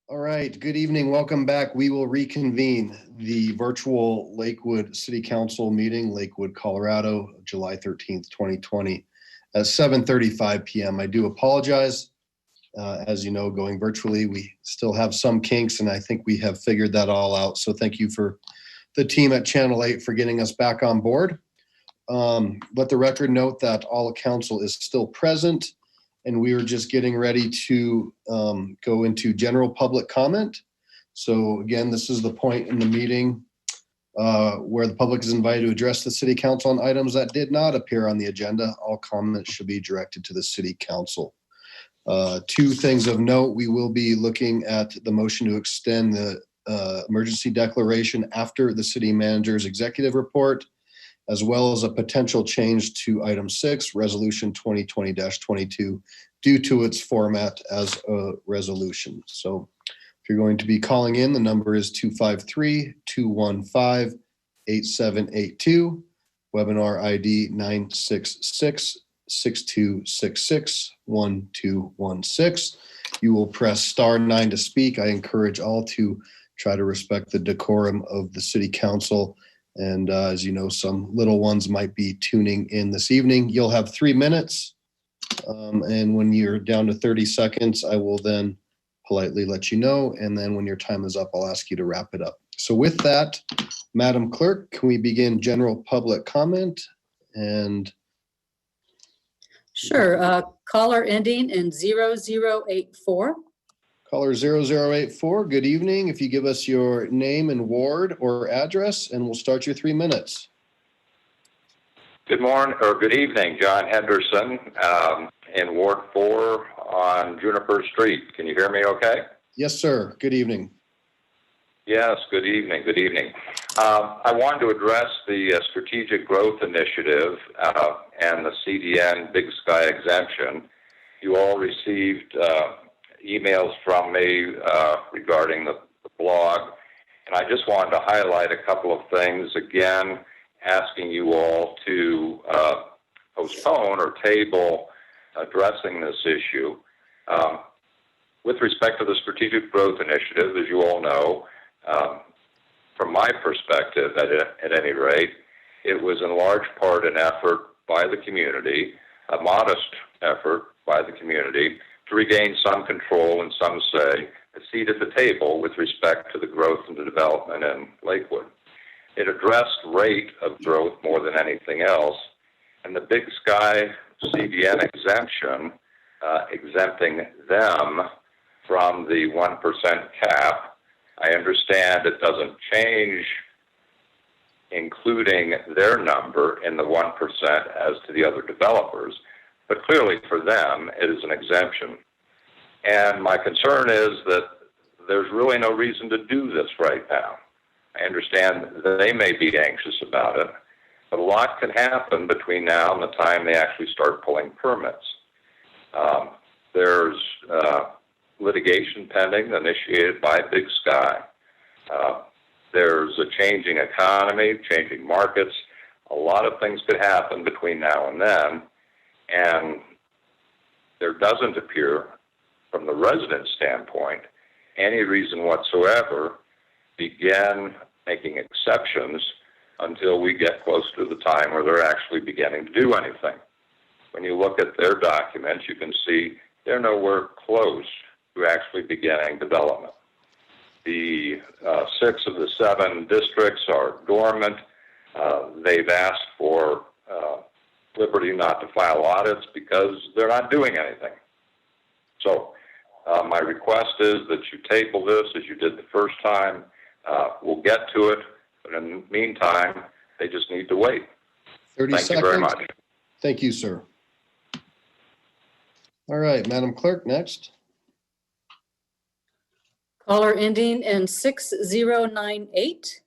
All right, good evening. Welcome back. We will reconvene the virtual Lakewood City Council meeting, Lakewood, Colorado, July 13th, 2020 at 7:35 p.m. I do apologize. As you know, going virtually, we still have some kinks, and I think we have figured that all out. So thank you for the team at Channel 8 for getting us back on board. Let the record note that all council is still present, and we are just getting ready to go into general public comment. So again, this is the point in the meeting where the public is invited to address the city council on items that did not appear on the agenda. All comments should be directed to the city council. Two things of note: we will be looking at the motion to extend the emergency declaration after the city manager's executive report, as well as a potential change to item 6, resolution 2020-22, due to its format as a resolution. So if you're going to be calling in, the number is 253-215-8782, webinar ID 966-6266-1216. You will press *9 to speak. I encourage all to try to respect the decorum of the city council. And as you know, some little ones might be tuning in this evening. You'll have 3 minutes. And when you're down to 30 seconds, I will then politely let you know. And then when your time is up, I'll ask you to wrap it up. So with that, Madam Clerk, can we begin general public comment? And sure. Caller ending in 0084. Caller 0084, good evening. If you give us your name and ward or address, and we'll start your 3 minutes. Good morning, or good evening, John Henderson, in Ward 4 on Juniper Street. Can you hear me okay? Yes, sir. Good evening. Yes, good evening, good evening. I wanted to address the Strategic Growth Initiative and the CDN Big Sky exemption. You all received emails from me regarding the blog, and I just wanted to highlight a couple of things, again, asking you all to postpone or table addressing this issue. With respect to the Strategic Growth Initiative, as you all know, from my perspective, at any rate, it was in large part an effort by the community, a modest effort by the community, to regain some control and some say, a seat at the table with respect to the growth and the development in Lakewood. It addressed rate of growth more than anything else, and the Big Sky CDN exemption, exempting them from the 1% cap. I understand it doesn't change including their number in the 1% as to the other developers, but clearly for them, it is an exemption. And my concern is that there's really no reason to do this right now. I understand that they may be anxious about it, but a lot can happen between now and the time they actually start pulling permits. There's litigation pending initiated by Big Sky. There's a changing economy, changing markets. A lot of things could happen between now and then, and there doesn't appear, from the resident standpoint, any reason whatsoever begin making exceptions until we get close to the time where they're actually beginning to do anything. When you look at their documents, you can see they're nowhere close to actually beginning development. The 6 of the 7 districts are dormant. They've asked for liberty not to file audits because they're not doing anything. So my request is that you table this as you did the first time. We'll get to it, but in the meantime, they just need to wait. 30 Thank seconds. you very much. Thank you, sir. All right, Madam Clerk, next. Caller ending in 6098.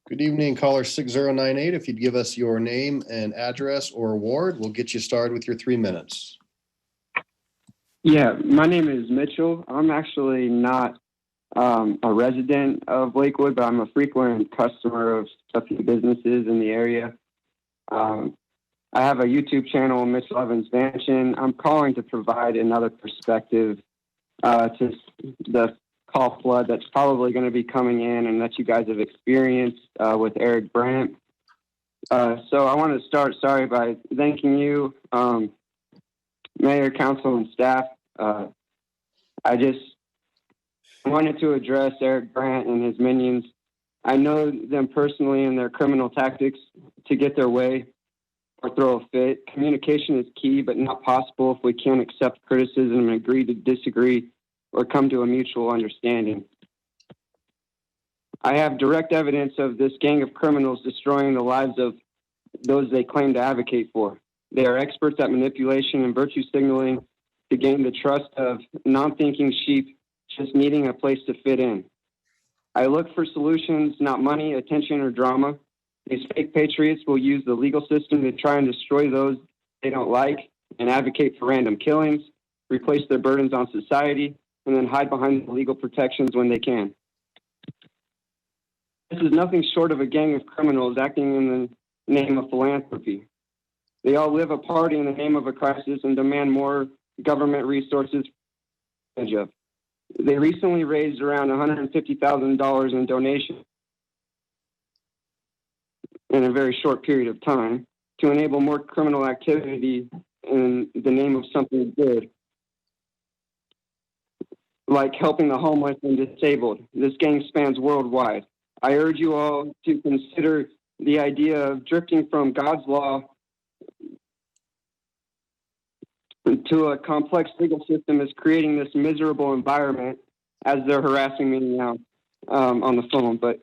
Good evening, caller 6098. If you'd give us your name and address or ward, we'll get you started with your 3 minutes. Yeah, my name is Mitchell. I'm actually not a resident of Lakewood, but I'm a frequent customer of a few businesses in the area. I have a YouTube channel, Mitchell Evans Mansion. I'm calling to provide another perspective to the call flood that's probably going to be coming in and that you guys have experienced with Eric Brandt. So I want to start, by thanking you, Mayor, Council, and staff. I just wanted to address Eric Brandt and his minions. I know them personally and their criminal tactics to get their way or throw a fit. Communication is key, but not possible if we can't accept criticism and agree to disagree or come to a mutual understanding. I have direct evidence of this gang of criminals destroying the lives of those they claim to advocate for. They are experts at manipulation and virtue signaling to gain the trust of non-thinking sheep just needing a place to fit in. I look for solutions, not money, attention, or drama. These fake patriots will use the legal system to try and destroy those they don't like and advocate for random killings, replace their burdens on society, and then hide behind the legal protections when they can. This is nothing short of a gang of criminals acting in the name of philanthropy. They all live a party in the name of a crisis and demand more government resources. They recently raised around $150,000 in donations in a very short period of time to enable more criminal activity in the name of something good, like helping the homeless and disabled. This gang spans worldwide. I urge you all to consider the idea of drifting from God's law to a complex legal system is creating this miserable environment, as they're harassing me now on the phone. But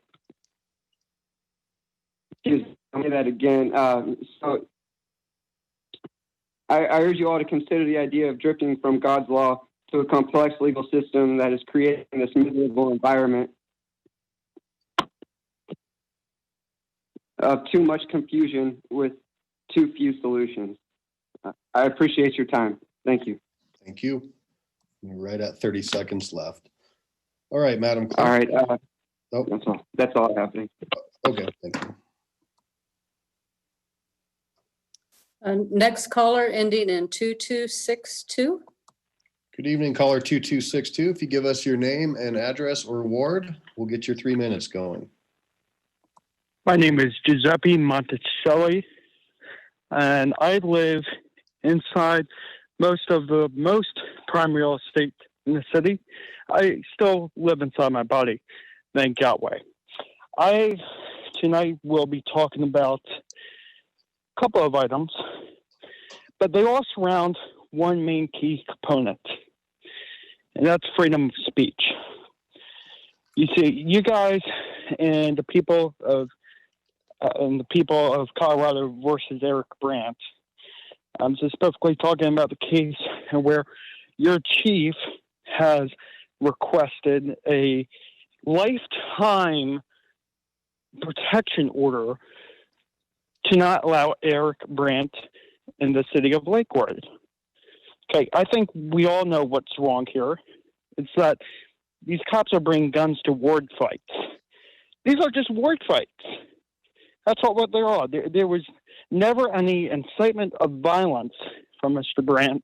excuse me, I'll say that again. So I urge you all to consider the idea of drifting from God's law to a complex legal system that is creating this miserable environment of too much confusion with too few solutions. I appreciate your time. Thank you. Thank you. We're right at 30 seconds left. All right, Madam Clerk. All right. Oh, That's all I have. Thank you. okay, thank you. Next caller ending in 2262. Good evening, caller 2262. If you give us your name and address or ward, we'll get your 3 minutes going. My name is Giuseppe Monticelli, and I live inside most of the most prime real estate in the city. I still live inside my body, thank Yahweh. I tonight will be talking about a couple of items, but they all surround one main key component, and that's freedom of speech. You see, you guys and the people of Colorado versus Eric Brandt. I'm specifically talking about the case where your chief has requested a lifetime protection order to not allow Eric Brandt in the city of Lakewood. Okay, I think we all know what's wrong here. It's that these cops are bringing guns to ward fights. These are just ward fights. That's what they are. There was never any incitement of violence from Mr. Brandt.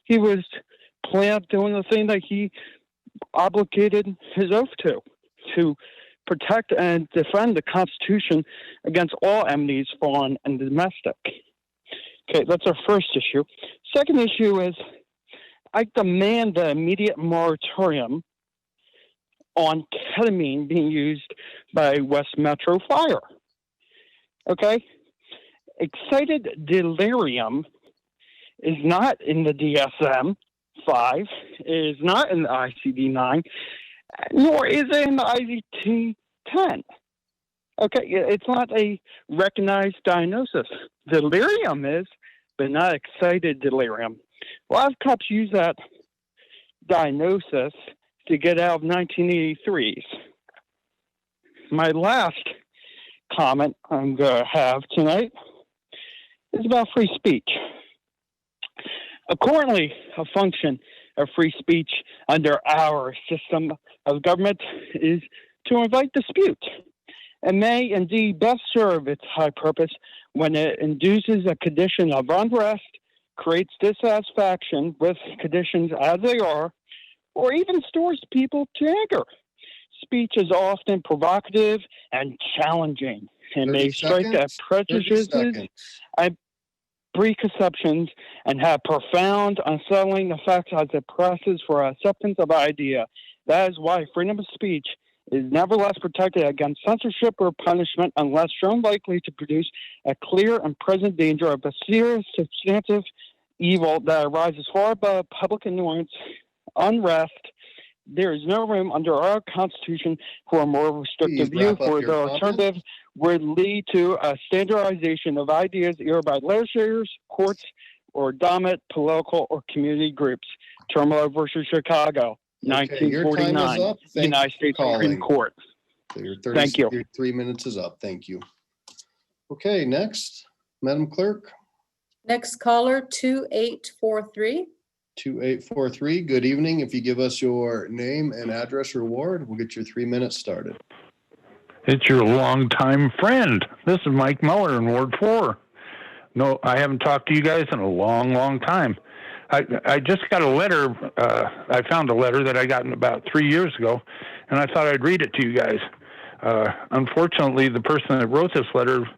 He was doing the thing that he obligated his oath to protect and defend the Constitution against all enmities, foreign and domestic. Okay, that's our first issue. Second issue is I demand the immediate moratorium on ketamine being used by West Metro Fire. Okay? Excited delirium is not in the DSM-5, is not in the ICD-9, nor is it in the ICD-10. Okay, it's not a recognized diagnosis. Delirium is, but not excited delirium. A lot of cops use that diagnosis to get out of 1983s. My last comment I'm going to have tonight is about free speech. Accordingly, a function of free speech under our system of government is to invite dispute, and may indeed best serve its high purpose when it induces a condition of unrest, creates dissatisfaction with conditions as they are, or even stores people to anger. Speech is often provocative and challenging, and 30 may strike at seconds. 30 prejudices seconds. and preconceptions and have profound, unsettling effects as it presses for acceptance of an idea. That is why freedom of speech is nevertheless protected against censorship or punishment unless shown likely to produce a clear and present danger of a serious substantive evil that arises far above public annoyance, unrest. There is no room under our Constitution for a more restrictive Please view, wrap up for your the comments. alternative would lead to a standardization of ideas either by legislators, courts, or dominant political or community groups. Termelo versus Chicago, Okay, your time is 1949, up. Thank United you for States Supreme calling. Court. So your Thank you. Your 3 minutes is up. Thank you. Okay, next, Madam Clerk, Next caller, 2843. 2843. Good evening. If you give us your name and address or ward, we'll get your 3 minutes started. It's your longtime friend. This is Mike Muller in Ward 4. No, I haven't talked to you guys in a long, long time. I just got a letter. I found a letter that I got about 3 years ago, and I thought I'd read it to you guys. Unfortunately, the person that wrote this letter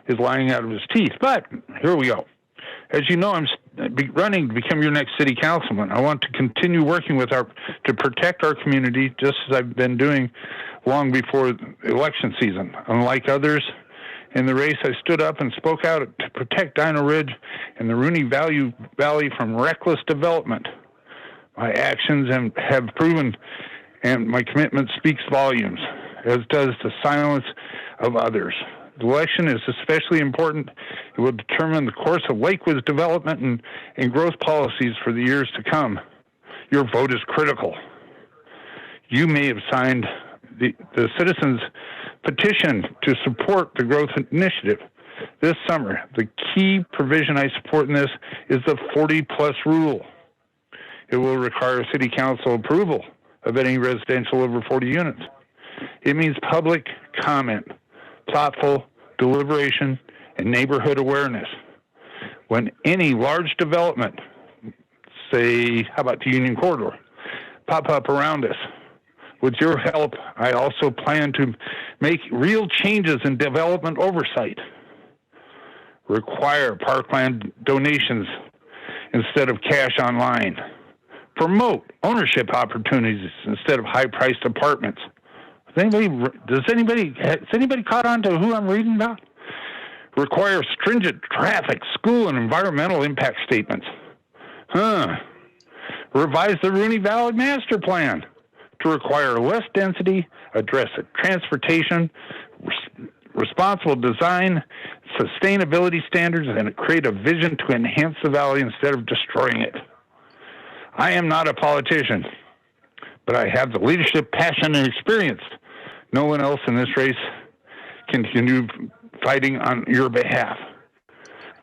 is lying out of his teeth, but here we go. As you know, I'm running to become your next city councilman. I want to continue working with to protect our community, just as I've been doing long before election season. Unlike others in the race, I stood up and spoke out to protect Dino Ridge and the Rooney Valley from reckless development. My actions have proven, and my commitment speaks volumes, as does the silence of others. The election is especially important. It will determine the course of Lakewood's development and growth policies for the years to come. Your vote is critical. You may have signed the citizens' petition to support the growth initiative this summer. The key provision I support in this is the 40-plus rule. It will require city council approval of any residential over 40 units. It means public comment, thoughtful deliberation, and neighborhood awareness. When any large development, say, how about the Union Corridor, pop up around us, with your help, I also plan to make real changes in development oversight. Require parkland donations instead of cash online. Promote ownership opportunities instead of high-priced apartments. Has anybody caught on to who I'm reading about? Require stringent traffic, school, and environmental impact statements. Revise the Rooney Valley Master Plan to require less density, address transportation, responsible design, sustainability standards, and create a vision to enhance the valley instead of destroying it. I am not a politician, but I have the leadership, passion, and experience. No one else in this race can continue fighting on your behalf.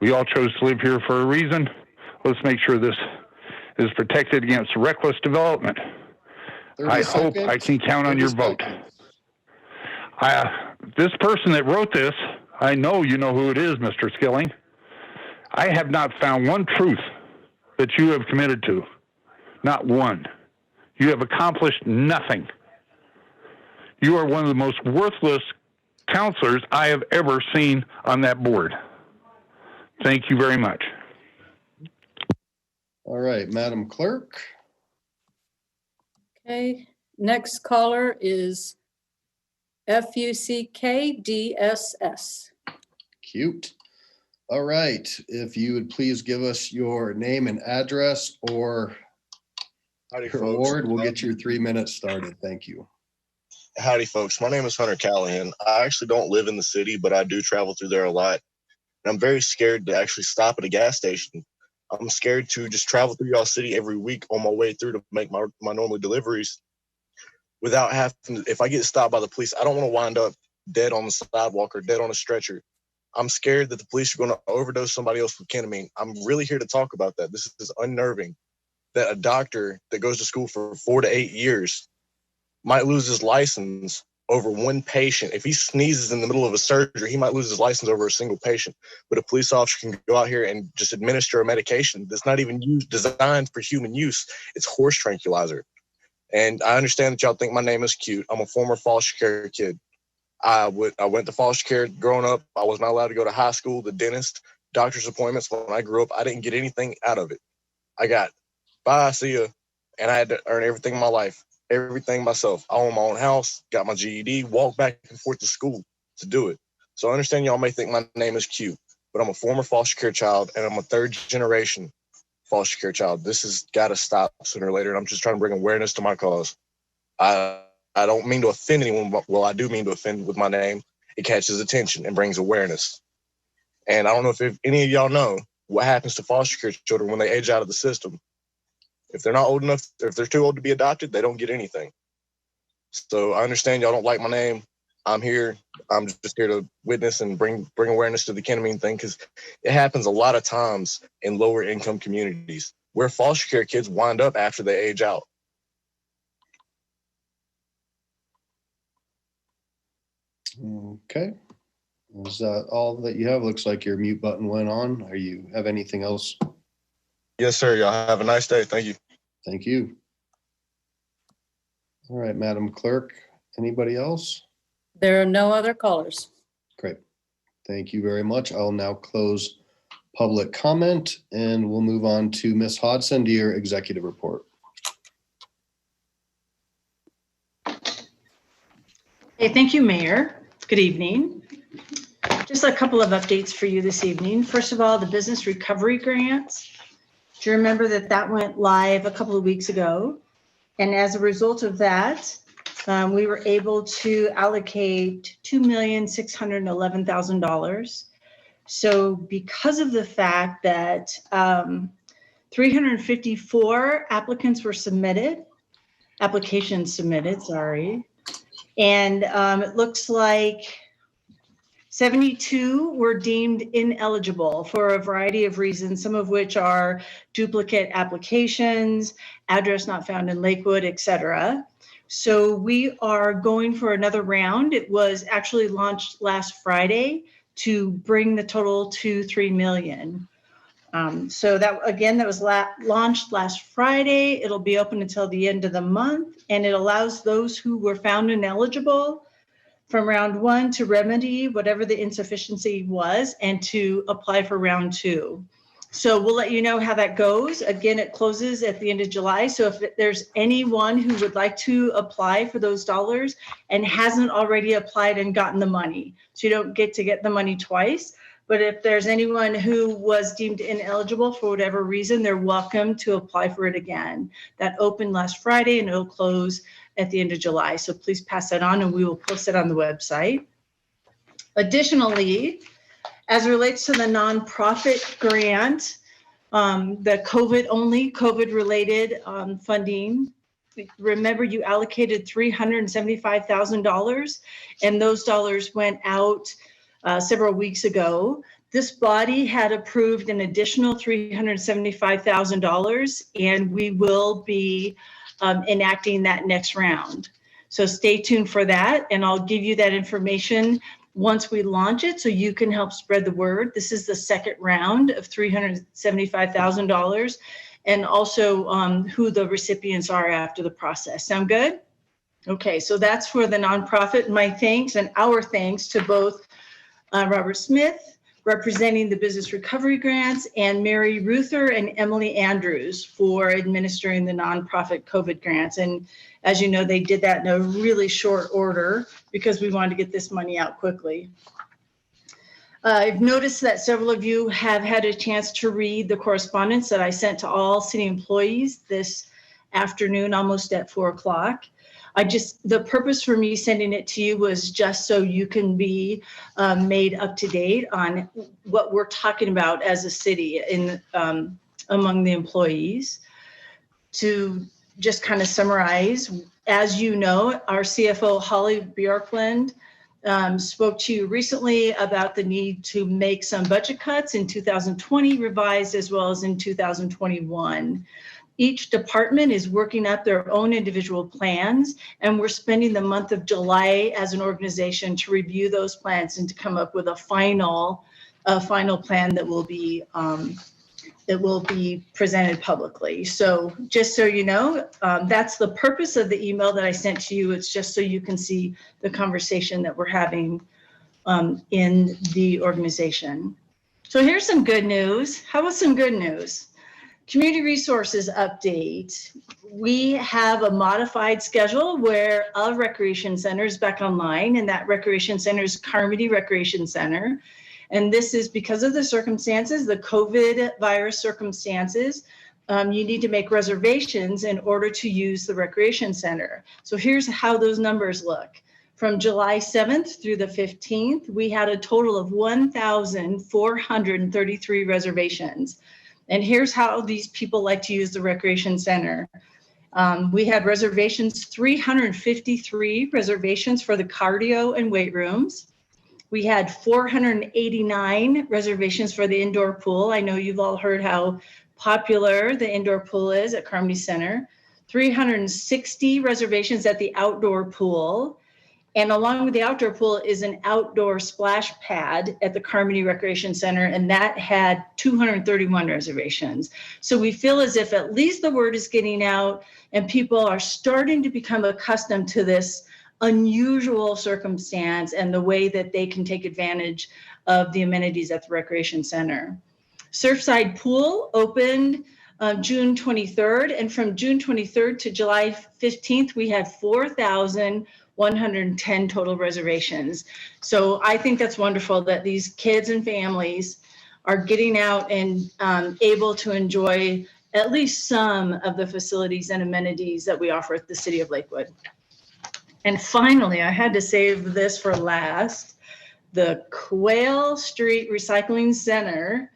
We all chose to live here for a reason. Let's make sure this is protected against reckless development. I hope I can count on your vote. This person that wrote this, I know you know who it is, Mr. Skilling. I have not found one truth that you have committed to. Not one. You have accomplished nothing. You are one of the most worthless counselors I have ever seen on that board. Thank you very much. All right, Madam Clerk. Okay, next caller is FUCKDSS. Cute. All right, if you would please give us your name and address or your award, we'll get your 3 minutes started. Thank you. Howdy, folks. My name is Hunter Callahan. I actually don't live in the city, but I do travel through there a lot. And I'm very scared to actually stop at a gas station. I'm scared to just travel through y'all city every week on my way through to make my normal deliveries without having to, if I get stopped by the police, I don't want to wind up dead on the sidewalk or dead on a stretcher. I'm scared that the police are going to overdose somebody else with ketamine. I'm really here to talk about that. This is unnerving that a doctor that goes to school for 4 to 8 years might lose his license over one patient. If he sneezes in the middle of a surgery, he might lose his license over a single patient. But a police officer can go out here and just administer a medication that's not even designed for human use. It's horse tranquilizer. And I understand that y'all think my name is cute. I'm a former foster care kid. I went to foster care growing up. I was not allowed to go to high school, the dentist, doctor's appointments. When I grew up, I didn't get anything out of it. I got, bye, see ya. And I had to earn everything in my life, everything myself. I own my own house, got my GED, walked back and forth to school to do it. So I understand y'all may think my name is cute, but I'm a former foster care child, and I'm a third generation foster care child. This has got to stop sooner or later, and I'm just trying to bring awareness to my cause. I don't mean to offend anyone, but well, I do mean to offend with my name. It catches attention and brings awareness. And I don't know if any of y'all know what happens to foster care children when they age out of the system. If they're not old enough, if they're too old to be adopted, they don't get anything. So I understand y'all don't like my name. I'm here. I'm just here to witness and bring awareness to the ketamine thing, because it happens a lot of times in lower income communities where foster care kids wind up after they age out. Okay. Is that all that you have? Looks like your mute button went on. Are you have anything else? Yes, sir. Y'all have a nice day. Thank you. Thank you. All right, Madam Clerk, anybody else? There are no other callers. Great. Thank you very much. I'll now close public comment and we'll move on to Ms. Hodson to your executive report. Hey, thank you, Mayor. Good evening. Just a couple of updates for you this evening. First of all, the business recovery grants. Do you remember that went live a couple of weeks ago? And as a result of that, we were able to allocate $2,611,000. So because of the fact that 354 applications submitted, sorry. And it looks like 72 were deemed ineligible for a variety of reasons, some of which are duplicate applications, address not found in Lakewood, et cetera. So we are going for another round. It was actually launched last Friday to bring the total to 3 million. So that was launched last Friday. It'll be open until the end of the month, and it allows those who were found ineligible from round one to remedy whatever the insufficiency was and to apply for round two. So we'll let you know how that goes. Again, it closes at the end of July. So if there's anyone who would like to apply for those dollars and hasn't already applied and gotten the money, so you don't get to get the money twice. But if there's anyone who was deemed ineligible for whatever reason, they're welcome to apply for it again. That opened last Friday and it'll close at the end of July. So please pass that on and we will post it on the website. Additionally, as it relates to the nonprofit grant, the COVID related funding, remember you allocated $375,000 and those dollars went out several weeks ago. This body had approved an additional $375,000 and we will be enacting that next round. So stay tuned for that and I'll give you that information once we launch it so you can help spread the word. This is the second round of $375,000 and also who the recipients are after the process. Sound good? Okay, so that's for the nonprofit. My thanks and our thanks to both Robert Smith, representing the business recovery grants, and Mary Ruther and Emily Andrews for administering the nonprofit COVID grants. And as you know, they did that in a really short order because we wanted to get this money out quickly. I've noticed that several of you have had a chance to read the correspondence that I sent to all city employees this afternoon, almost at 4 o'clock. The purpose for me sending it to you was just so you can be made up to date on what we're talking about as a city among the employees. To just kind of summarize, as you know, our CFO, Holly Bjorklund, spoke to you recently about the need to make some budget cuts in 2020 revised as well as in 2021. Each department is working up their own individual plans, and we're spending the month of July as an organization to review those plans and to come up with a final plan that will be it will be presented publicly. So just so you know, that's the purpose of the email that I sent to you. It's just so you can see the conversation that we're having in the organization. So here's some good news. How about some good news? Community resources update. We have a modified schedule where a recreation center is back online, and that recreation center is Carmody Recreation Center. And this is because of the circumstances, the COVID virus circumstances. You need to make reservations in order to use the recreation center. So here's how those numbers look. From July 7th through the 15th, we had a total of 1,433 reservations. And here's how these people like to use the recreation center. We had reservations, 353 reservations for the cardio and weight rooms. We had 489 reservations for the indoor pool. I know you've all heard how popular the indoor pool is at Carmody Center. 360 reservations at the outdoor pool. And along with the outdoor pool is an outdoor splash pad at the Carmody Recreation Center, and that had 231 reservations. So we feel as if at least the word is getting out and people are starting to become accustomed to this unusual circumstance and the way that they can take advantage of the amenities at the Recreation Center. Surfside Pool opened June 23rd, and from June 23rd to July 15th, we had 4,110 total reservations. So I think that's wonderful that these kids and families are getting out and able to enjoy at least some of the facilities and amenities that we offer at the City of Lakewood. And finally, I had to save this for last. The Quail Street Recycling Center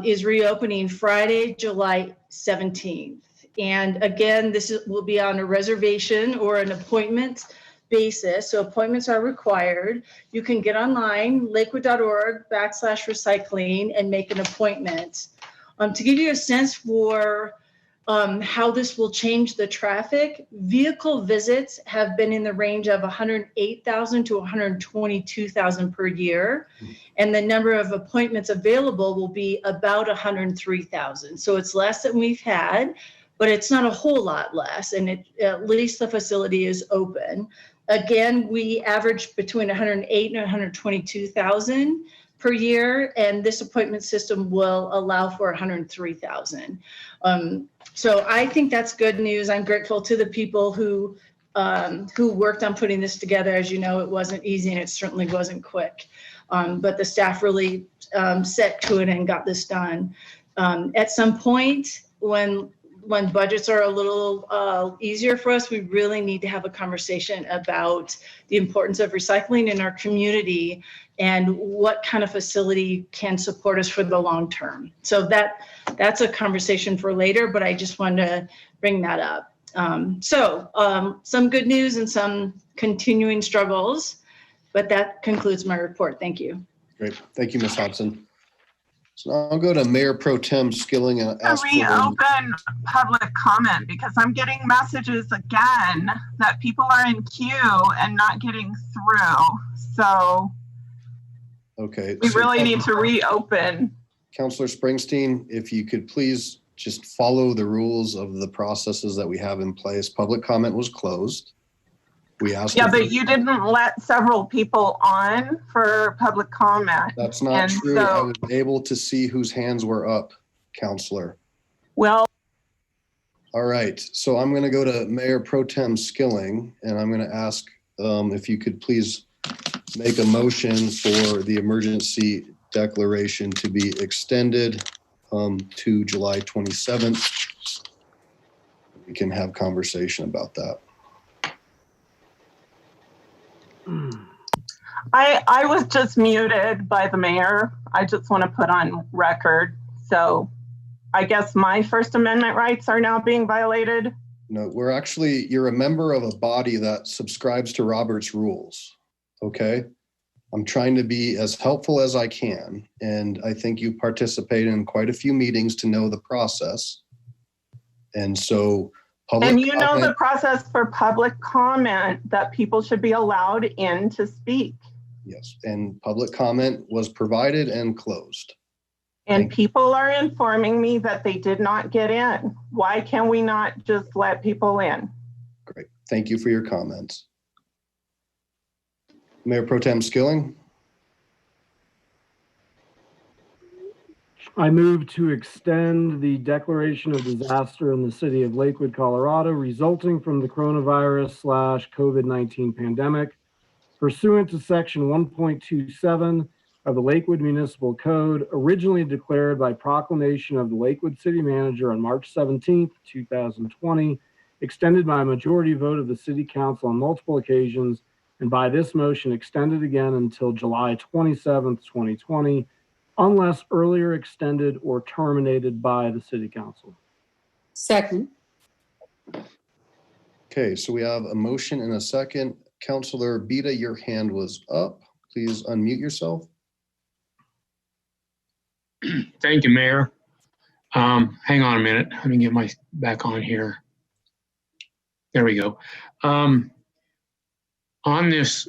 is reopening Friday, July 17th. And again, will be on a reservation or an appointment basis. So appointments are required. You can get online, lakewood.org/recycling, and make an appointment. To give you a sense for how this will change the traffic, vehicle visits have been in the range of 108,000 to 122,000 per year. And the number of appointments available will be about 103,000. So it's less than we've had, but it's not a whole lot less. And at least the facility is open. Again, we average between 108 and 122,000 per year, and this appointment system will allow for 103,000. So I think that's good news. I'm grateful to the people who worked on putting this together. As you know, it wasn't easy and it certainly wasn't quick, but the staff really set to it and got this done. At some point, when budgets are a little easier for us, we really need to have a conversation about the importance of recycling in our community and what kind of facility can support us for the long term. So that's a conversation for later, but I just wanted to bring that up. Some good news and some continuing struggles, but that concludes my report. Thank you. Great. Thank you, Ms. Hobson. So I'll go to Mayor Pro Tem Skilling and ask for reopen public comment because I'm getting messages again that people are in queue and not getting through. So okay, we really need to reopen. Councilor Springsteen, if you could please just follow the rules of the processes that we have in place. Public comment was closed. We asked. Yeah, but you didn't let several people on for public comment. That's not true. I was able to see whose hands were up, Councilor. Well. All right. So I'm going to go to Mayor Pro Tem Skilling, and I'm going to ask if you could please make a motion for the emergency declaration to be extended to July 27th. We can have conversation about that. I was just muted by the mayor. I just want to put on record. So I guess my First Amendment rights are now being violated. No, you're a member of a body that subscribes to Robert's rules. Okay. I'm trying to be as helpful as I can. And I think you participated in quite a few meetings to know the process. And so and you know the process for public comment that people should be allowed in to speak. Yes, and public comment was provided and closed. And people are informing me that they did not get in. Why can we not just let people in? Great. Thank you for your comments. Mayor Pro Tem Skilling. I move to extend the declaration of disaster in the city of Lakewood, Colorado, resulting from the coronavirus/COVID-19 pandemic, pursuant to section 1.27 of the Lakewood Municipal Code, originally declared by proclamation of the Lakewood City Manager on March 17th, 2020, extended by a majority vote of the City Council on multiple occasions, and by this motion extended again until July 27th, 2020, unless earlier extended or terminated by the City Council. Second. Okay, so we have a motion and a second. Councilor Bita, your hand was up. Please unmute yourself. Thank you, Mayor. Hang on a minute. Let me get my back on here. There we go. On this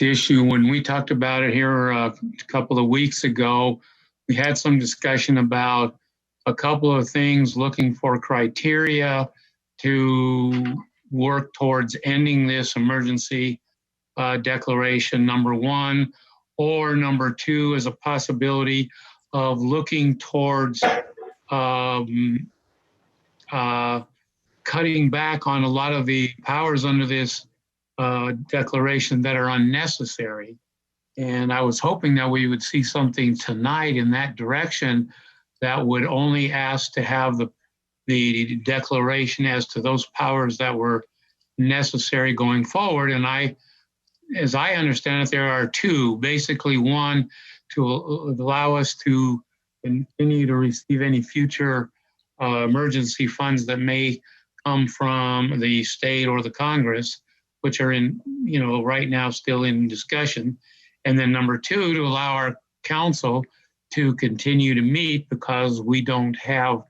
issue, when we talked about it here a couple of weeks ago, we had some discussion about a couple of things, looking for criteria to work towards ending this emergency declaration, number one, or number two is a possibility of looking towards cutting back on a lot of the powers under this declaration that are unnecessary. And I was hoping that we would see something tonight in that direction that would only ask to have the declaration as to those powers that were necessary going forward. And as I understand it, there are two. Basically, one, to allow us to continue to receive any future emergency funds that may come from the state or the Congress, which are right now still in discussion. And then number two, to allow our council to continue to meet, because we don't have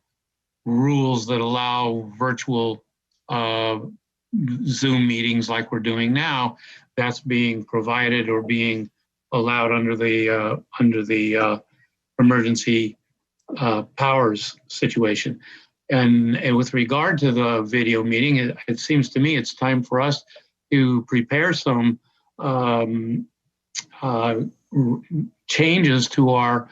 rules that allow virtual Zoom meetings like we're doing now. That's being provided or being allowed under the emergency powers situation. And with regard to the video meeting, it seems to me it's time for us to prepare some changes to our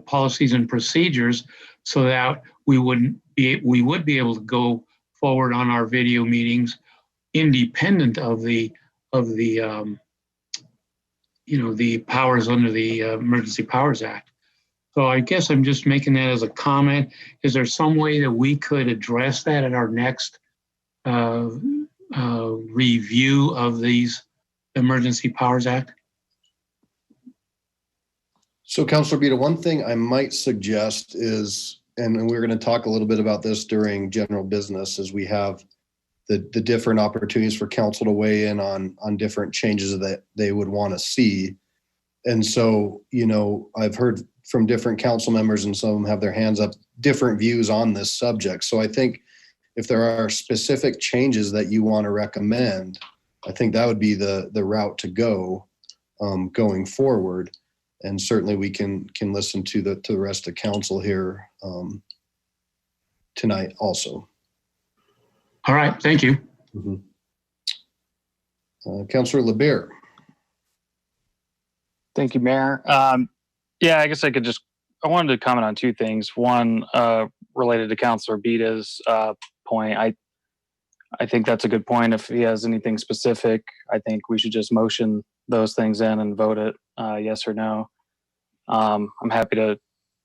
policies and procedures, so that we would be able to go forward on our video meetings independent of the powers under the Emergency Powers Act. So I guess I'm just making that as a comment. Is there some way that we could address that at our next review of these Emergency Powers Act? So Councilor Bita, one thing I might suggest is, and we're going to talk a little bit about this during general business, as we have the different opportunities for council to weigh in on different changes that they would want to see. And so, I've heard from different council members, and some of them have their hands up, different views on this subject. So I think if there are specific changes that you want to recommend, I think that would be the route to go going forward. And certainly we can listen to the rest of council here tonight also. All right, thank you. Mm-hmm. Councilor LeBear. Thank you, Mayor. Yeah, I guess I wanted to comment on two things. One, related to Councilor Bita's point. I think that's a good point. If he has anything specific, I think we should just motion those things in and vote it yes or no. I'm happy to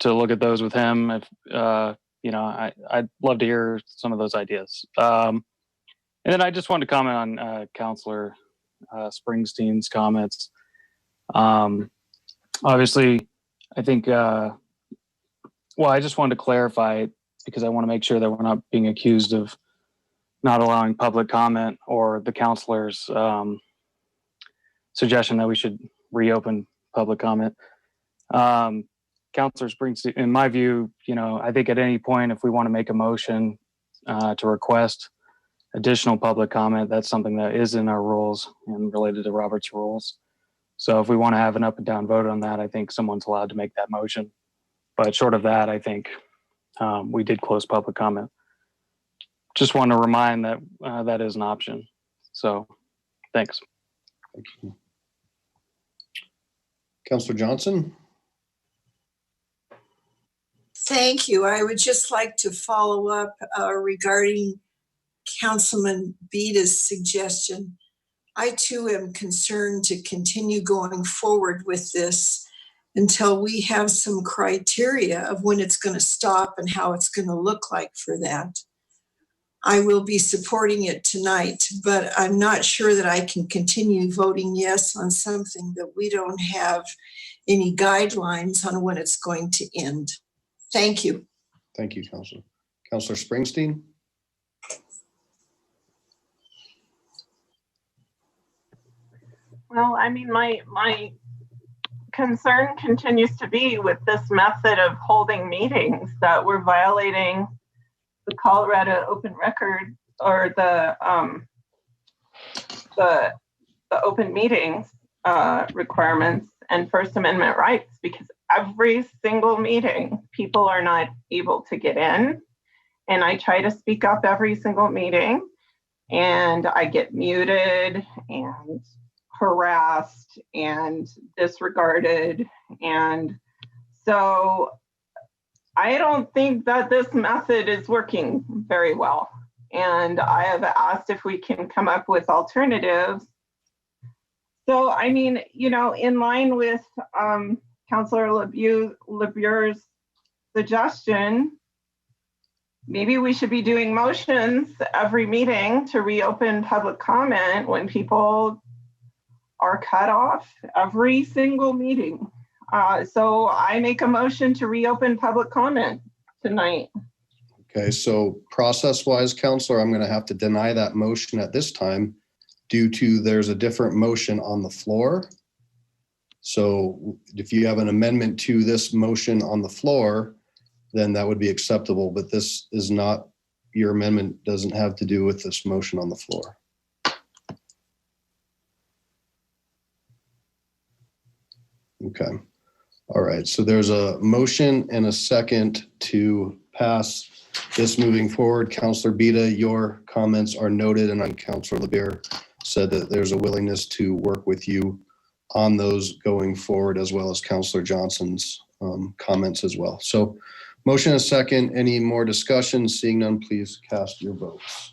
look at those with him. If I'd love to hear some of those ideas. And then I just wanted to comment on Councilor Springsteen's comments. Obviously, I think, I just wanted to clarify, because I want to make sure that we're not being accused of not allowing public comment, or the councilor's suggestion that we should reopen public comment. Councilor Springsteen, in my view, I think at any point, if we want to make a motion to request additional public comment, that's something that is in our rules and related to Robert's rules. So if we want to have an up and down vote on that, I think someone's allowed to make that motion. But short of that, I think we did close public comment. Just want to remind that that is an option. So thanks. Thank you. Councilor Johnson? Thank you. I would just like to follow up regarding Councilman Beda's suggestion. I too am concerned to continue going forward with this until we have some criteria of when it's going to stop and how it's going to look like for that. I will be supporting it tonight, but I'm not sure that I can continue voting yes on something that we don't have any guidelines on when it's going to end. Thank you. Thank you, Councilor. Councilor Springsteen? Well, I mean, my concern continues to be with this method of holding meetings that we're violating the Colorado open record or the open meetings requirements and First Amendment rights, because every single meeting people are not able to get in, and I try to speak up every single meeting and I get muted and harassed and disregarded. And so I don't think that this method is working very well. And I have asked if we can come up with alternatives. So, I mean, you know, in line with Councilor LeBeur's suggestion, maybe we should be doing motions every meeting to reopen public comment when people are cut off every single meeting. So I make a motion to reopen public comment tonight. Okay, so process-wise, Councilor, I'm going to have to deny that motion at this time due to there's a different motion on the floor. So if you have an amendment to this motion on the floor, then that would be acceptable, but this is not, your amendment doesn't have to do with this motion on the floor. Okay. All right. So there's a motion and a second to pass this moving forward. Councilor Beda, your comments are noted, and Councilor LeBeur said that there's a willingness to work with you on those going forward, as well as Councilor Johnson's comments as well. So motion and a second. Any more discussion? Seeing none, please cast your votes.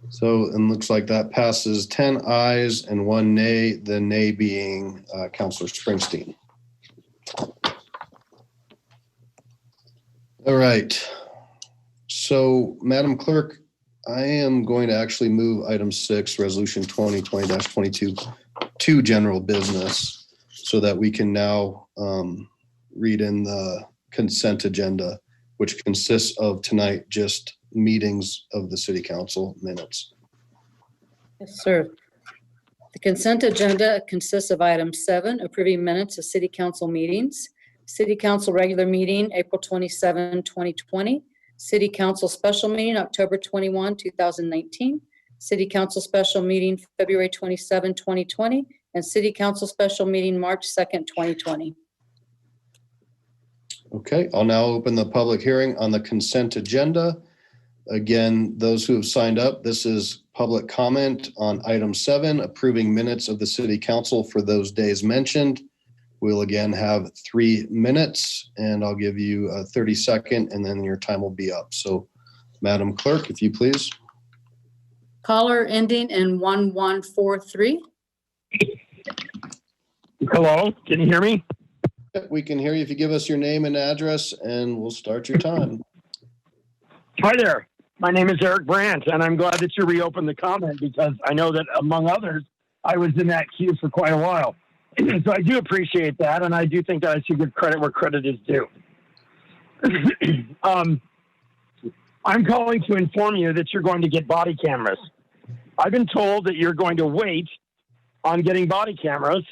So it looks like that passes 10 ayes and 1 nay, the nay being Councilor Springsteen. All right. So, Madam Clerk, I am going to actually move item 6, resolution 2020-22 to general business so that we can now read in the consent agenda, which consists of tonight just meetings of the city council minutes. Yes, sir. The consent agenda consists of item 7, approving minutes of city council meetings. City council regular meeting, April 27, 2020. City council special meeting, October 21, 2019. City council special meeting, February 27, 2020. And city council special meeting, March 2nd, 2020. Okay, I'll now open the public hearing on the consent agenda. Again, those who have signed up, this is public comment on item 7, approving minutes of the city council for those days mentioned. We'll again have 3 minutes, and I'll give you a 30-second, and then your time will be up. So, Madam Clerk, if you please. Caller ending in 1143. Hello, can you hear me? We can hear you if you give us your name and address, and we'll start your time. Hi there. My name is Eric Brandt, and I'm glad that you reopened the comment because I know that, among others, I was in that queue for quite a while. So I do appreciate that, and I do think that I should give credit where credit is due. I'm calling to inform you that you're going to get body cameras. I've been told that you're going to wait on getting body cameras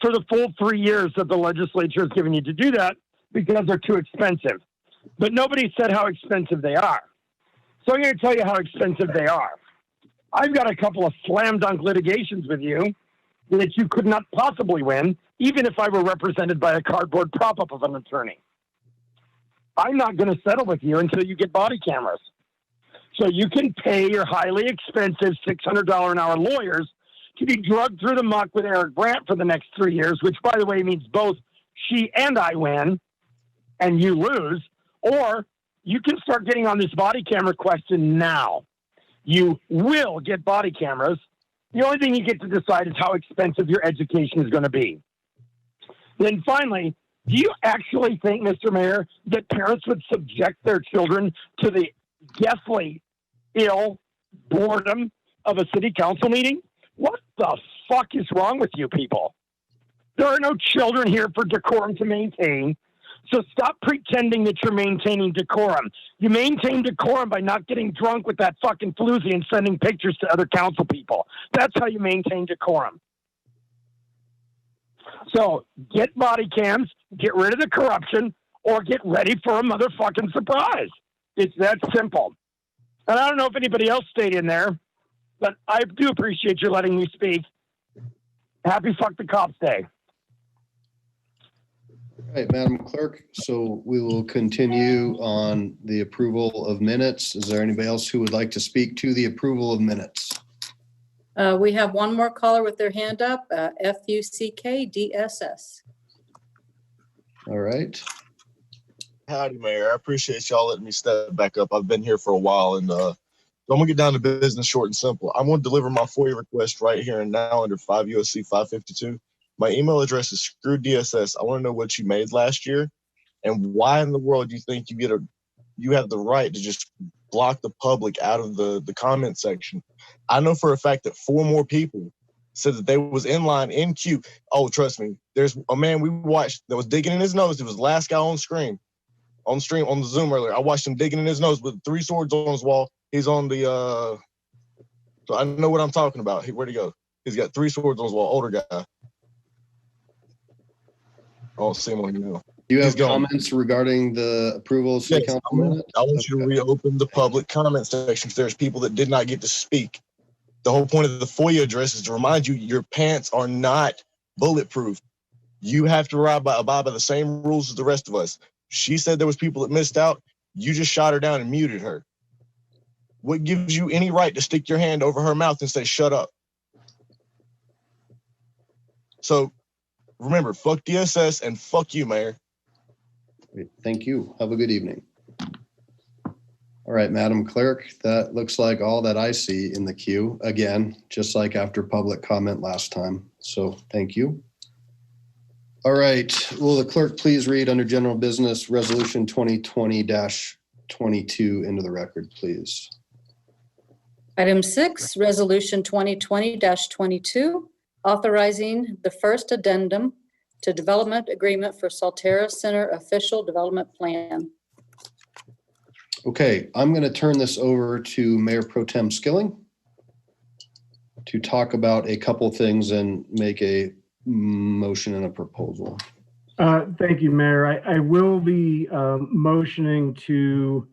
for the full 3 years that the legislature has given you to do that because they're too expensive. But nobody said how expensive they are. So I'm going to tell you how expensive they are. I've got a couple of slam dunk litigations with you that you could not possibly win, even if I were represented by a cardboard prop up of an attorney. I'm not going to settle with you until you get body cameras. So you can pay your highly expensive $600 an hour lawyers to be drugged through the muck with Eric Brandt for the next 3 years, which, by the way, means both she and I win and you lose. Or you can start getting on this body camera question now. You will get body cameras. The only thing you get to decide is how expensive your education is going to be. Then finally, do you actually think, Mr. Mayor, that parents would subject their children to the deathly ill boredom of a city council meeting? What the fuck is wrong with you people? There are no children here for decorum to maintain. So stop pretending that you're maintaining decorum. You maintain decorum by not getting drunk with that fucking floozy and sending pictures to other council people. That's how you maintain decorum. So get body cams, get rid of the corruption, or get ready for a motherfucking surprise. It's that simple. And I don't know if anybody else stayed in there, but I do appreciate you letting me speak. Happy Fuck the Cops Day. All right, Madam Clerk, so we will continue on the approval of minutes. Is there anybody else who would like to speak to the approval of minutes? We have one more caller with their hand up, FUCK-DSS. All right. Howdy, Mayor. I appreciate y'all letting me step back up. I've been here for a while, and I'm going to get down to business short and simple. I'm going to deliver my FOIA request right here and now under 5 U.S.C. 552. My email address is screwdss. I want to know what you made last year and why in the world you think you have the right to just block the public out of the comment section. I know for a fact that 4 more people said that they was in line in queue. Oh, trust me. There's a man we watched that was digging in his nose. It was the last guy on the Zoom earlier. I watched him digging in his nose with 3 swords on his wall. He's on the, so I know what I'm talking about. Where'd he go? He's got 3 swords on his wall, older guy. I don't see him on email. Do you have comments regarding the approval of city council minutes? I want you to reopen the public comment section because there's people that did not get to speak. The whole point of the FOIA address is to remind you your pants are not bulletproof. You have to abide by the same rules as the rest of us. She said there was people that missed out. You just shot her down and muted her. What gives you any right to stick your hand over her mouth and say, shut up? So remember, fuck DSS and fuck you, Mayor. Great. Thank you. Have a good evening. All right, Madam Clerk, that looks like all that I see in the queue. Again, just like after public comment last time. So thank you. All right, will the clerk please read under general business resolution 2020-22 into the record, please? Item 6, resolution 2020-22, authorizing the first addendum to development agreement for Soltera Center official development plan. Okay, I'm going to turn this over to Mayor Pro Tem Skilling to talk about a couple things and make a motion and a proposal. Thank you, Mayor. I will be motioning to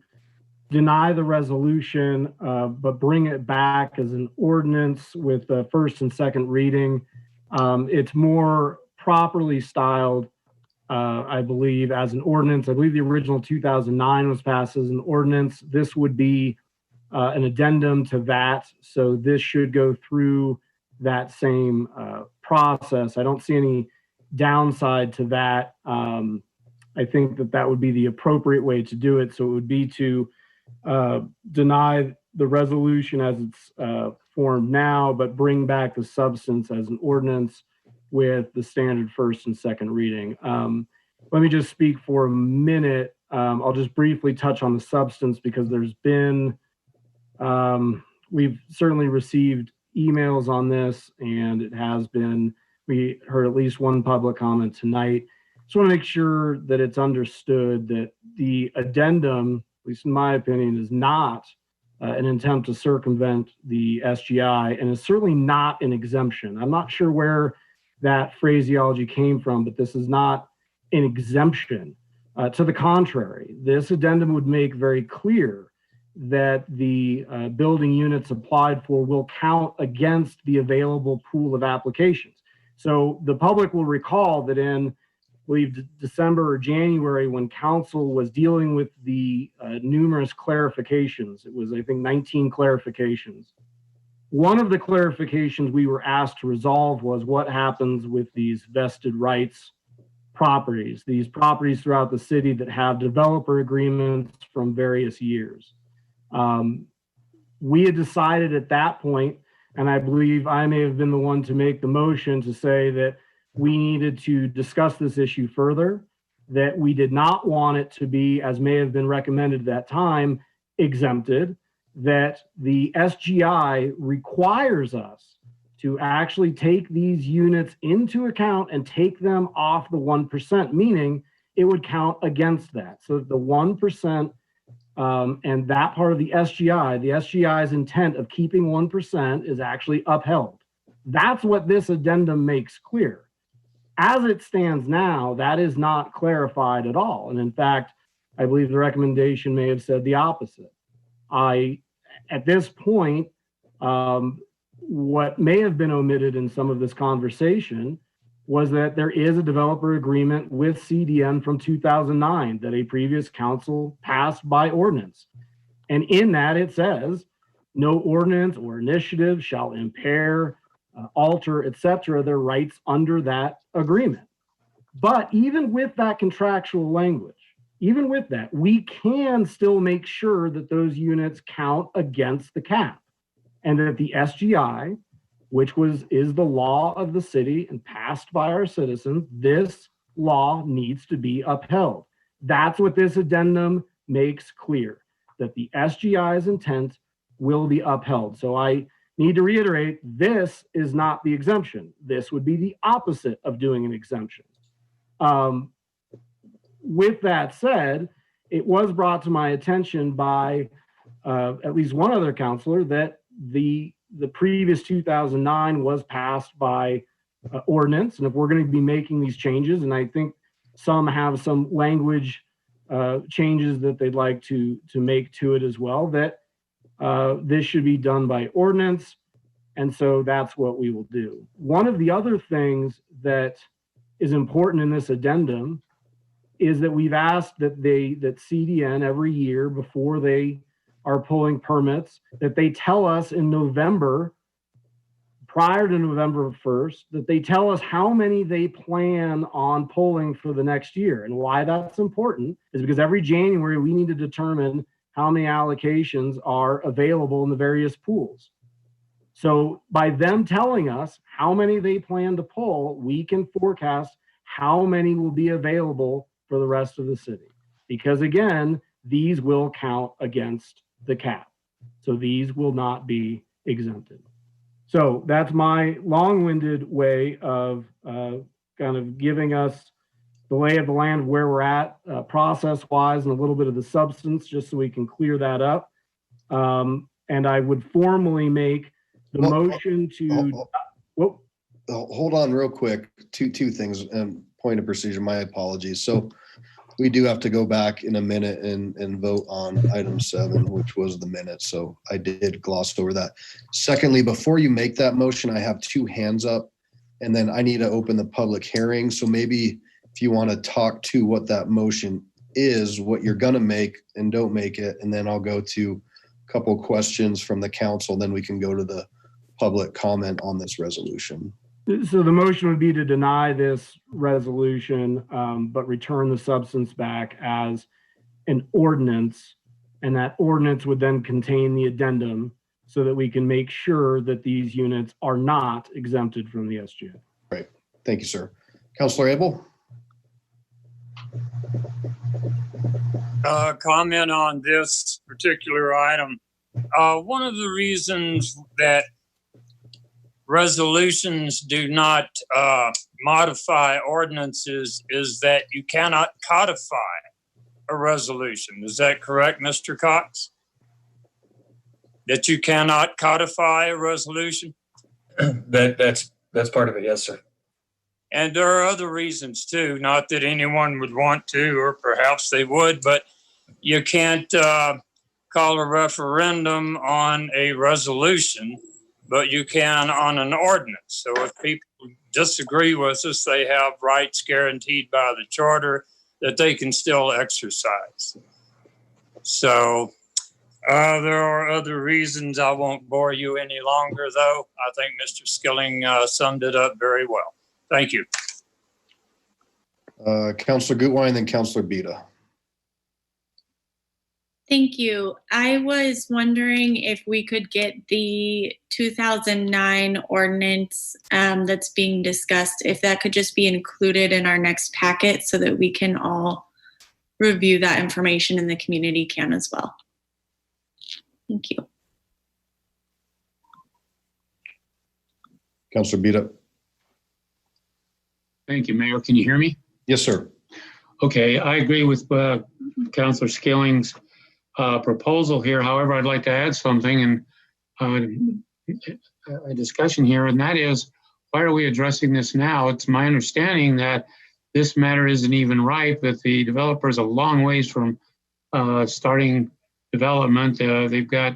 deny the resolution, but bring it back as an ordinance with the first and second reading. It's more properly styled, I believe, as an ordinance. I believe the original 2009 was passed as an ordinance. This would be an addendum to that. So this should go through that same process. I don't see any downside to that. I think that would be the appropriate way to do it. So it would be to deny the resolution as it's formed now, but bring back the substance as an ordinance with the standard first and second reading. Let me just speak for a minute. I'll just briefly touch on the substance because there's been, we've certainly received emails on this, and it has been, we heard at least one public comment tonight. Just want to make sure that it's understood that the addendum, at least in my opinion, is not an attempt to circumvent the SGI, and is certainly not an exemption. I'm not sure where that phraseology came from, but this is not an exemption. To the contrary, this addendum would make very clear that the building units applied for will count against the available pool of applications. So the public will recall that in, I believe, December or January, when council was dealing with the numerous clarifications, it was, I think, 19 clarifications. One of the clarifications we were asked to resolve was what happens with these vested rights properties, these properties throughout the city that have developer agreements from various years. We had decided at that point, and I believe I may have been the one to make the motion to say that we needed to discuss this issue further, that we did not want it to be, as may have been recommended at that time, exempted, that the SGI requires us to actually take these units into account and take them off the 1%, meaning it would count against that. So the 1% and that part of the SGI's intent of keeping 1% is actually upheld. That's what this addendum makes clear. As it stands now, that is not clarified at all. And in fact, I believe the recommendation may have said the opposite. At this point, what may have been omitted in some of this conversation was that there is a developer agreement with CDN from 2009 that a previous council passed by ordinance. And in that it says, no ordinance or initiative shall impair, alter, etc., their rights under that agreement. But even with that contractual language, even with that, we can still make sure that those units count against the cap, and that the SGI, which is the law of the city and passed by our citizens, this law needs to be upheld. That's what this addendum makes clear, that the SGI's intent will be upheld. So I need to reiterate, this is not the exemption. This would be the opposite of doing an exemption. With that said, it was brought to my attention by at least one other counselor that the previous 2009 was passed by ordinance. And if we're going to be making these changes, and I think some have some language changes that they'd like to make to it as well, that this should be done by ordinance. And so that's what we will do. One of the other things that is important in this addendum is that we've asked that CDN every year before they are pulling permits, that they tell us in November, prior to November 1st, that they tell us how many they plan on pulling for the next year. And why that's important is because every January we need to determine how many allocations are available in the various pools. So by them telling us how many they plan to pull, we can forecast how many will be available for the rest of the city. Because again, these will count against the cap. So these will not be exempted. So that's my long-winded way of kind of giving us the lay of the land, where we're at process-wise, and a little bit of the substance, just so we can clear that up. And I would formally make the motion to... Hold on real quick. Two things. Point of procedure, my apologies. So we do have to go back in a minute and vote on item 7, which was the minutes. So I did gloss over that. Secondly, before you make that motion, I have 2 hands up, and then I need to open the public hearing. So maybe if you want to talk to what that motion is, what you're going to make, and don't make it, and then I'll go to a couple questions from the council. Then we can go to the public comment on this resolution. So the motion would be to deny this resolution, but return the substance back as an ordinance. And that ordinance would then contain the addendum so that we can make sure that these units are not exempted from the SGI. Right. Thank you, sir. Councilor Abel? Comment on this particular item. One of the reasons that resolutions do not modify ordinances is that you cannot codify a resolution. Is that correct, Mr. Cox? That you cannot codify a resolution? That's part of it, yes, sir. And there are other reasons too, not that anyone would want to, or perhaps they would, but you can't call a referendum on a resolution, but you can on an ordinance. So if people disagree with us, they have rights guaranteed by the charter that they can still exercise. So there are other reasons. I won't bore you any longer, though. I think Mr. Skilling summed it up very well. Thank you. Councilor Gutwein, then Councilor Beta. Thank you. I was wondering if we could get the 2009 ordinance that's being discussed, if that could just be included in our next packet so that we can all review that information and the community can as well. Thank you. Councilor Beta. Thank you, Mayor. Can you hear me? Yes, sir. Okay, I agree with Councilor Skilling's proposal here. However, I'd like to add something and a discussion here, and that is, why are we addressing this now? It's my understanding that this matter isn't even ripe, that the developer is a long ways from starting development. They've got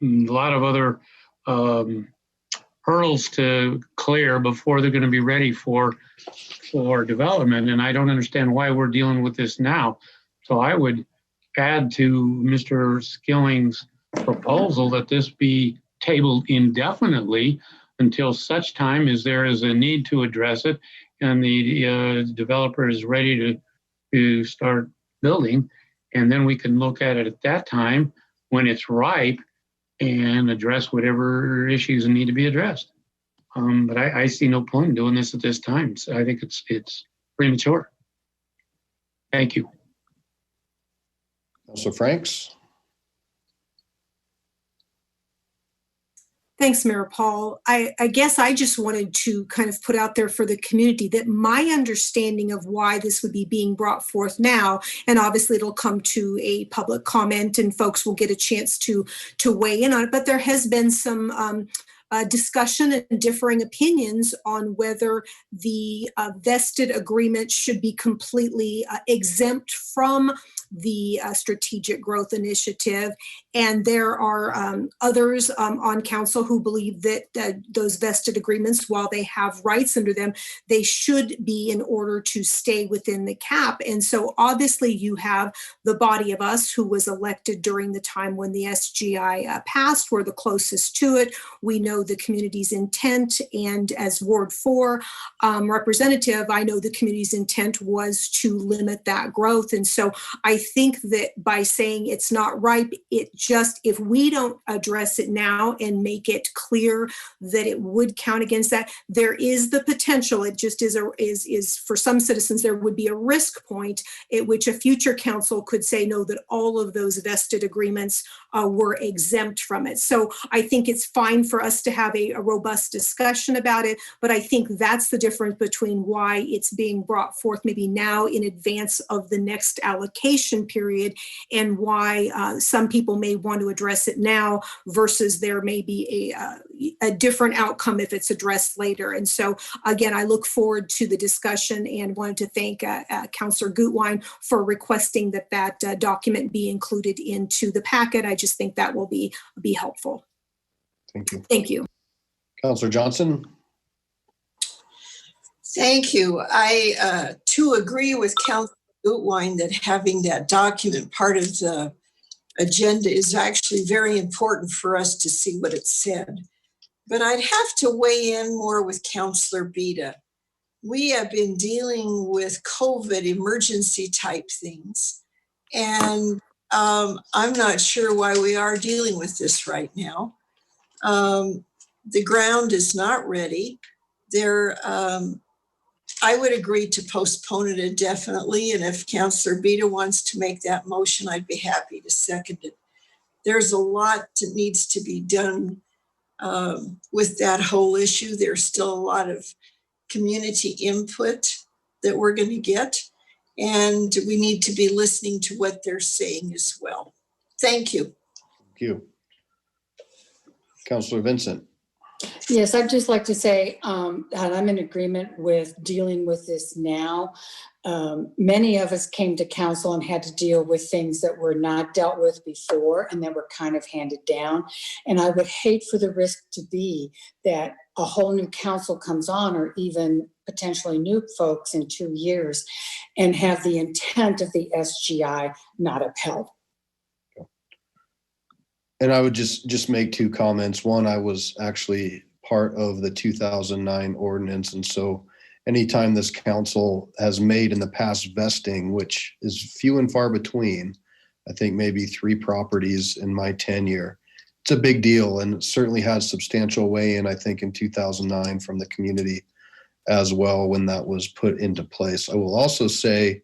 a lot of other hurdles to clear before they're going to be ready for development, and I don't understand why we're dealing with this now. So I would add to Mr. Skilling's proposal that this be tabled indefinitely until such time as there is a need to address it and the developer is ready to start building. And then we can look at it at that time when it's ripe and address whatever issues need to be addressed. But I see no point in doing this at this time. So I think it's premature. Thank you. Councilor Franks. Thanks, Mayor Paul. I guess I just wanted to kind of put out there for the community that my understanding of why this would be being brought forth now, and obviously it'll come to a public comment and folks will get a chance to weigh in on it, but there has been some discussion and differing opinions on whether the vested agreement should be completely exempt from the strategic growth initiative. And there are others on council who believe that those vested agreements, while they have rights under them, they should be in order to stay within the cap. And so obviously you have the body of us who was elected during the time when the SGI passed. We're the closest to it. We know the community's intent. And as Ward 4 representative, I know the community's intent was to limit that growth. And so I think that by saying it's not ripe, it just, if we don't address it now and make it clear that it would count against that, there is the potential. It just is for some citizens, there would be a risk point at which a future council could say no, that all of those vested agreements were exempt from it. So I think it's fine for us to have a robust discussion about it, but I think that's the difference between why it's being brought forth maybe now in advance of the next allocation period and why some people may want to address it now versus there may be a different outcome if it's addressed later. And so again, I look forward to the discussion and wanted to thank Councilor Gutwein for requesting that document be included into the packet. I just think that will be helpful. Thank you. Thank you. Councilor Johnson. Thank you. I too agree with Councilor Gutwein that having that document part of the agenda is actually very important for us to see what it said. But I'd have to weigh in more with Councilor Beta. We have been dealing with COVID emergency type things, and I'm not sure why we are dealing with this right now. The ground is not ready. I would agree to postpone it indefinitely, and if Councilor Beta wants to make that motion, I'd be happy to second it. There's a lot that needs to be done with that whole issue. There's still a lot of community input that we're going to get, and we need to be listening to what they're saying as well. Thank you. Thank you. Councilor Vincent. Yes, I'd just like to say that I'm in agreement with dealing with this now. many of us came to council and had to deal with things that were not dealt with before and that were kind of handed down. And I would hate for the risk to be that a whole new council comes on, or even potentially new folks in 2 years, and have the intent of the SGI not upheld. And I would just make 2 comments. One, I was actually part of the 2009 ordinance. And so anytime this council has made in the past vesting, which is few and far between, I think maybe 3 properties in my tenure, it's a big deal, and certainly has substantial weigh-in, I think, in 2009 from the community as well when that was put into place. I will also say,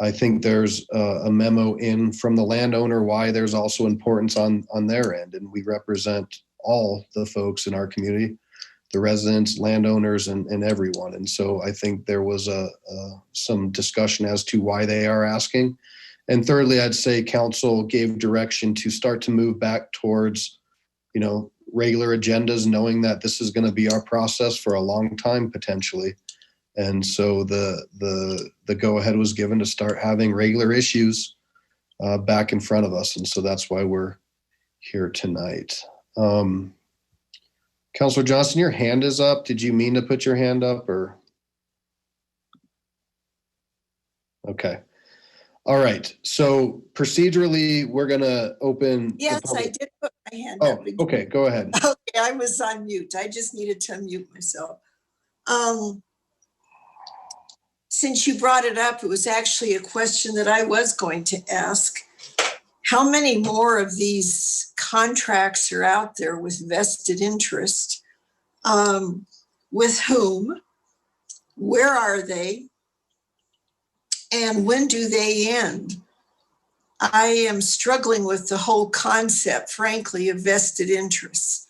I think there's a memo in from the landowner why there's also importance on their end, and we represent all the folks in our community, the residents, landowners, and everyone. And so I think there was some discussion as to why they are asking. And thirdly, I'd say council gave direction to start to move back towards, regular agendas, knowing that this is going to be our process for a long time potentially. And so the go ahead was given to start having regular issues back in front of us. And so that's why we're here tonight. Councilor Johnson, your hand is up. Did you mean to put your hand up, or? Okay. All right. So procedurally, we're going to open. Yes, I did put my hand Oh, up. okay. Go ahead. Okay, I was on mute. I just needed to unmute myself. Since you brought it up, it was actually a question that I was going to ask. How many more of these contracts are out there with vested interest? With whom? Where are they? And when do they end? I am struggling with the whole concept, frankly, of vested interests.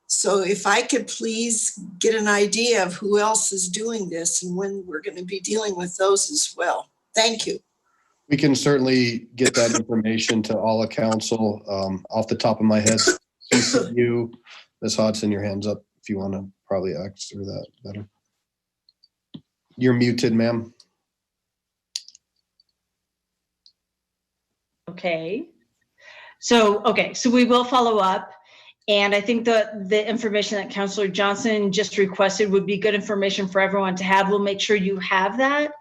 So if I could please get an idea of who else is doing this and when we're going to be dealing with those as well. Thank you. We can certainly get that information to all of council. Off the top of my head, you, Ms. Hodson, your hand's up if you want to probably answer that better. You're muted, ma'am. Okay. So we will follow up. And I think the information that Councilor Johnson just requested would be good information for everyone to have. We'll make sure you have that.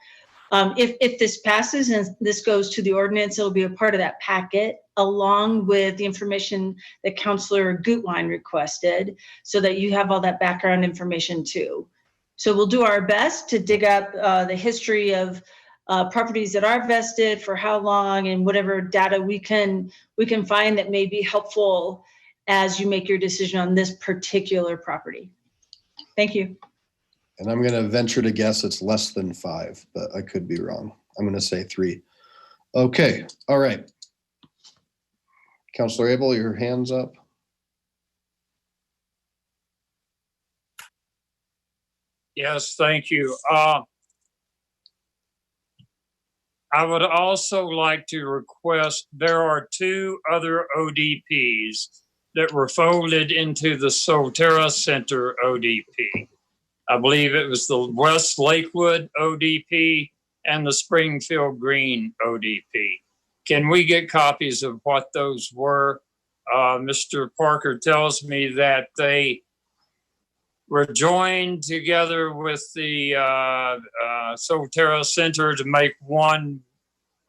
If this passes and this goes to the ordinance, it'll be a part of that packet, along with the information that Councilor Gutwein requested, so that you have all that background information too. So we'll do our best to dig up the history of properties that are vested, for how long, and whatever data we can find that may be helpful as you make your decision on this particular property. Thank you. And I'm going to venture to guess it's less than 5, but I could be wrong. I'm going to say 3. Okay. All right. Councilor Abel, your hand's up. Yes, thank you. I would also like to request, there are 2 other ODPs that were folded into the Soltera Center ODP. I believe it was the West Lakewood ODP and the Springfield Green ODP. Can we get copies of what those were? Mr. Parker tells me that they were joined together with the Soltera Center to make one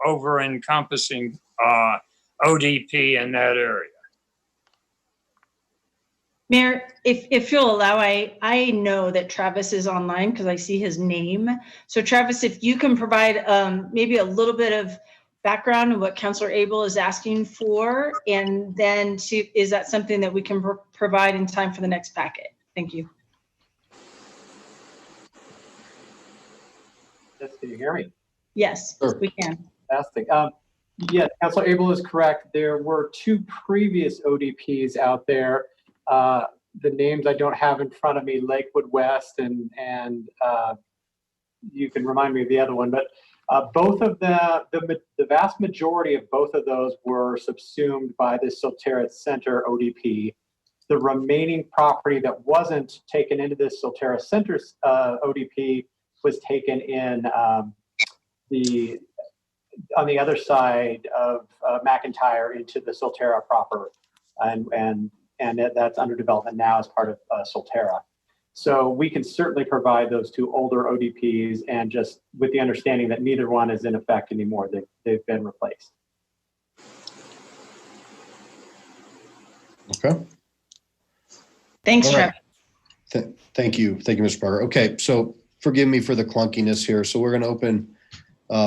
over-encompassing ODP in that area. Mayor, if you'll allow, I know that Travis is online because I see his name. So Travis, if you can provide maybe a little bit of background on what Councilor Abel is asking for, and then see, is that something that we can provide in time for the next packet? Thank you. Yes, can you hear me? Yes, sure. We can. Fantastic. Yeah, Councilor Abel is correct. There were 2 previous ODPs out there. The names I don't have in front of me, Lakewood West, and you can remind me of the other one, but both of the vast majority of both of those were subsumed by the Soltera Center ODP. The remaining property that wasn't taken into this Soltera Center ODP was taken in on the other side of McIntyre into the Soltera proper, and that's under development now as part of Soltera. So we can certainly provide those two older ODPs, and just with the understanding that neither one is in effect anymore. They've been replaced. Okay. Thanks, Trevor. Thank you. Thank you, Mr. Parker. Okay, so forgive me for the clunkiness here. So we're going to open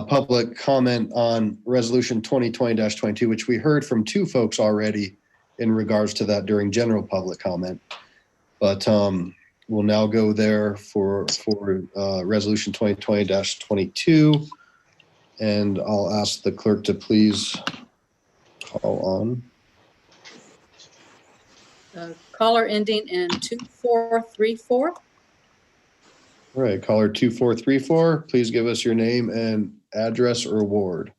public comment on Resolution 2020-22, which we heard from two folks already in regards to that during general public comment. But we'll now go there for Resolution 2020-22. And I'll ask the clerk to please call on. Caller ending in 2434. All right, caller 2434, please give us your name and address or ward.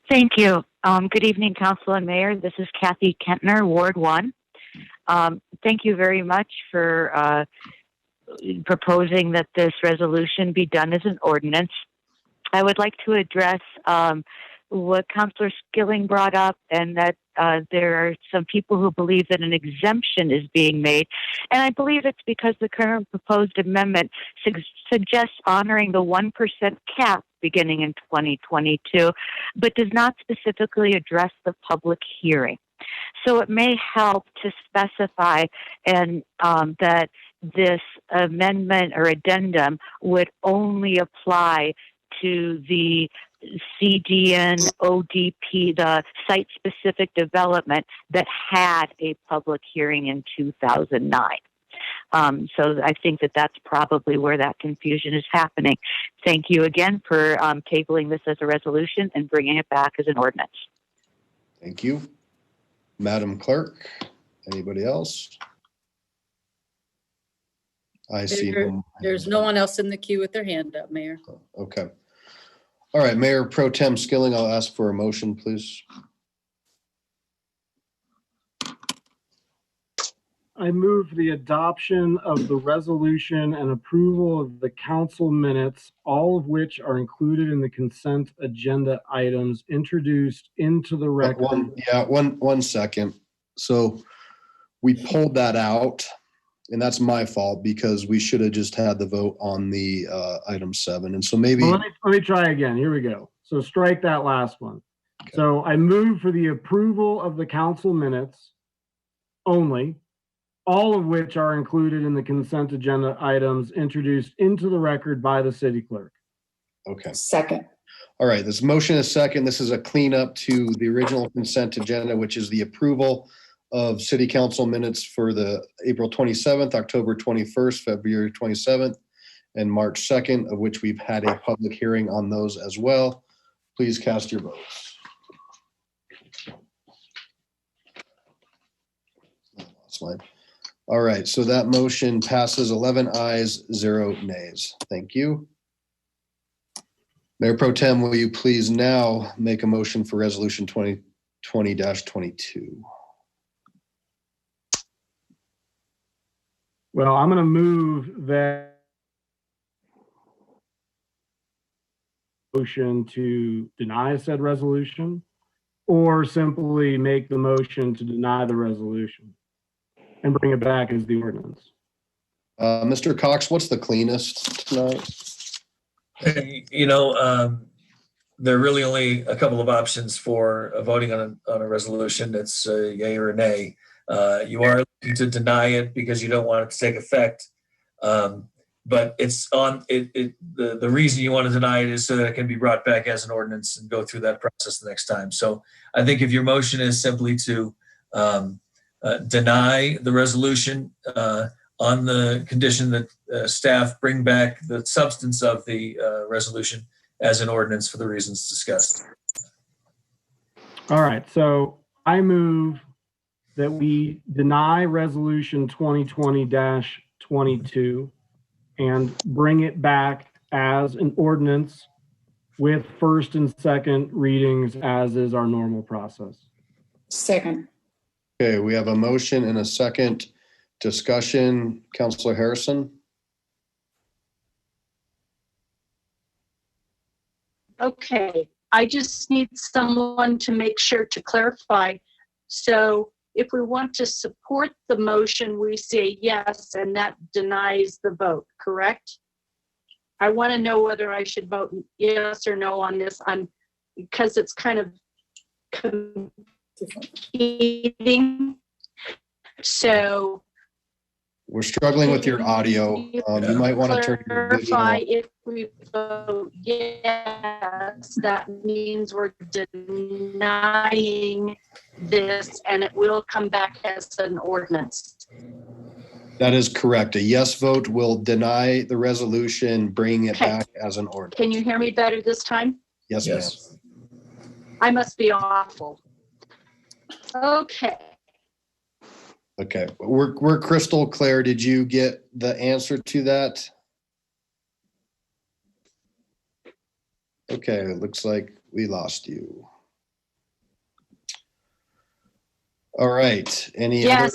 Thank you. Good evening, Council and Mayor. This is Kathy Kentner, Ward 1. Thank you very much for proposing that this resolution be done as an ordinance. I would like to address what Councilor Skilling brought up, and that there are some people who believe that an exemption is being made. And I believe it's because the current proposed amendment suggests honoring the 1% cap beginning in 2022, but does not specifically address the public hearing. So it may help to specify and that this amendment or addendum would only apply to the CDN ODP, the site-specific development that had a public hearing in 2009. So I think that that's probably where that confusion is happening. Thank you again for tabling this as a resolution and bringing it back as an ordinance. Thank you. Madam Clerk, anybody else? I see. There's no one else in the queue with their hand up, Mayor. Okay. All right, Mayor Pro Tem Skilling, I'll ask for a motion, please. I move the adoption of the resolution and approval of the council minutes, all of which are included in the consent agenda items introduced into the record. One second. So we pulled that out, and that's my fault because we should have just had the vote on the item 7. And so maybe well, let me try again. Here we go. So strike that last one. Okay. So I move for the approval of the council minutes only, all of which are included in the consent agenda items introduced into the record by the city clerk. Okay. Second. All right, this motion is second. This is a cleanup to the original consent agenda, which is the approval of city council minutes for the April 27th, October 21st, February 27th, and March 2nd, of which we've had a public hearing on those as well. Please cast your votes. That's mine. All right, so that motion passes 11 ayes, 0 nays. Thank you. Mayor Pro Tem, will you please now make a motion for Resolution 2020-22? Well, I'm going to move that motion to deny said resolution, or simply make the motion to deny the resolution and bring it back as the ordinance. Mr. Cox, what's the cleanest tonight? You know, there are really only a couple of options for voting on a resolution. It's a yay or a nay. You are looking to deny it because you don't want it to take effect. But it's on it. The reason you want to deny it is so that it can be brought back as an ordinance and go through that process the next time. So I think if your motion is simply to deny the resolution on the condition that staff bring back the substance of the resolution as an ordinance for the reasons discussed. All right, so I move that we deny resolution 2020-22 and bring it back as an ordinance with first and second readings as is our normal process. Second. Okay, we have a motion and a second. Discussion. Councilor Harrison? Okay, I just need someone to make sure to clarify. So if we want to support the motion, we say yes, and that denies the vote, correct? I want to know whether I should vote yes or no on this, because it's kind of competing. So We're struggling with your audio. You might want to turn your video clarify on. if we vote yes, that means we're denying this and it will come back as an ordinance. That is correct. A yes vote will deny the resolution, bringing it back as an ordinance. Can you hear me better this time? Yes, ma'am. I must be awful. Okay. Okay, we're crystal clear. Did you get the answer to that? Okay, it looks like we lost you. All right, any other?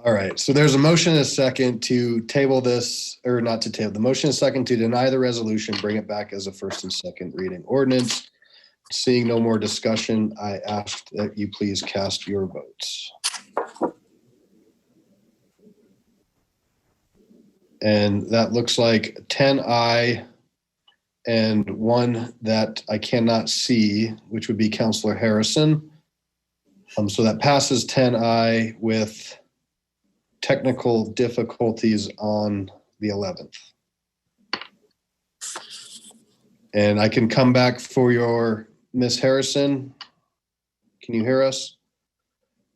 All right, so there's a motion and a second to table this, or not to table, the motion and second to deny the resolution, bring it back as a first and second reading ordinance. Seeing no more discussion, I ask that you please cast your votes. And that looks like 10 aye and one that I cannot see, which would be Councilor Harrison. So that passes 10 aye with technical difficulties on the 11th. And I can come back for your Ms. Harrison. Can you hear us?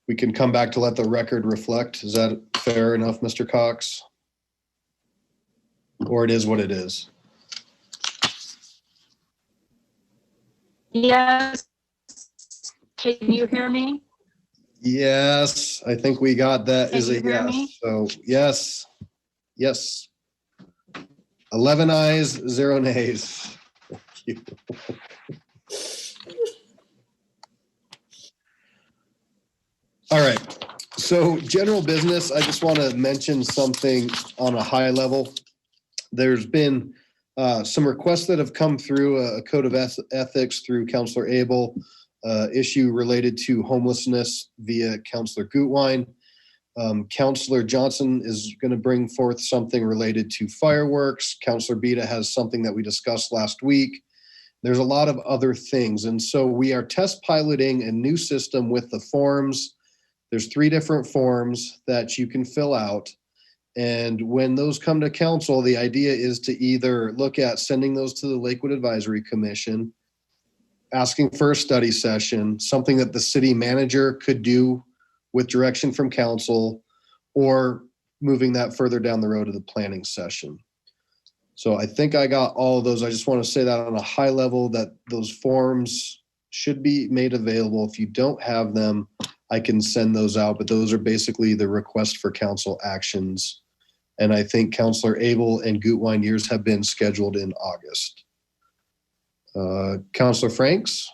We can come back to let the record reflect. Is that fair enough, Mr. Cox? Or it is what it is? Yes. Can you hear me? Yes, I think we got that. Can Is you a hear yes. me? So yes, yes. 11 ayes, 0 nays. Thank you. All right. So general business, I just want to mention something on a high level. There's been some requests that have come through a code of ethics through Councilor Abel, issue related to homelessness via Councilor Gutwein. Councilor Johnson is going to bring forth something related to fireworks. Councilor Beta has something that we discussed last week. There's a lot of other things. And so we are test piloting a new system with the forms. There's 3 different forms that you can fill out. And when those come to council, the idea is to either look at sending those to the Lakewood Advisory Commission, asking for a study session, something that the city manager could do with direction from council, or moving that further down the road to the planning session. So I think I got all of those. I just want to say that on a high level that those forms should be made available. If you don't have them, I can send those out, but those are basically the request for council actions. And I think Councilor Abel and Gutwein years have been scheduled in August. Councilor Franks?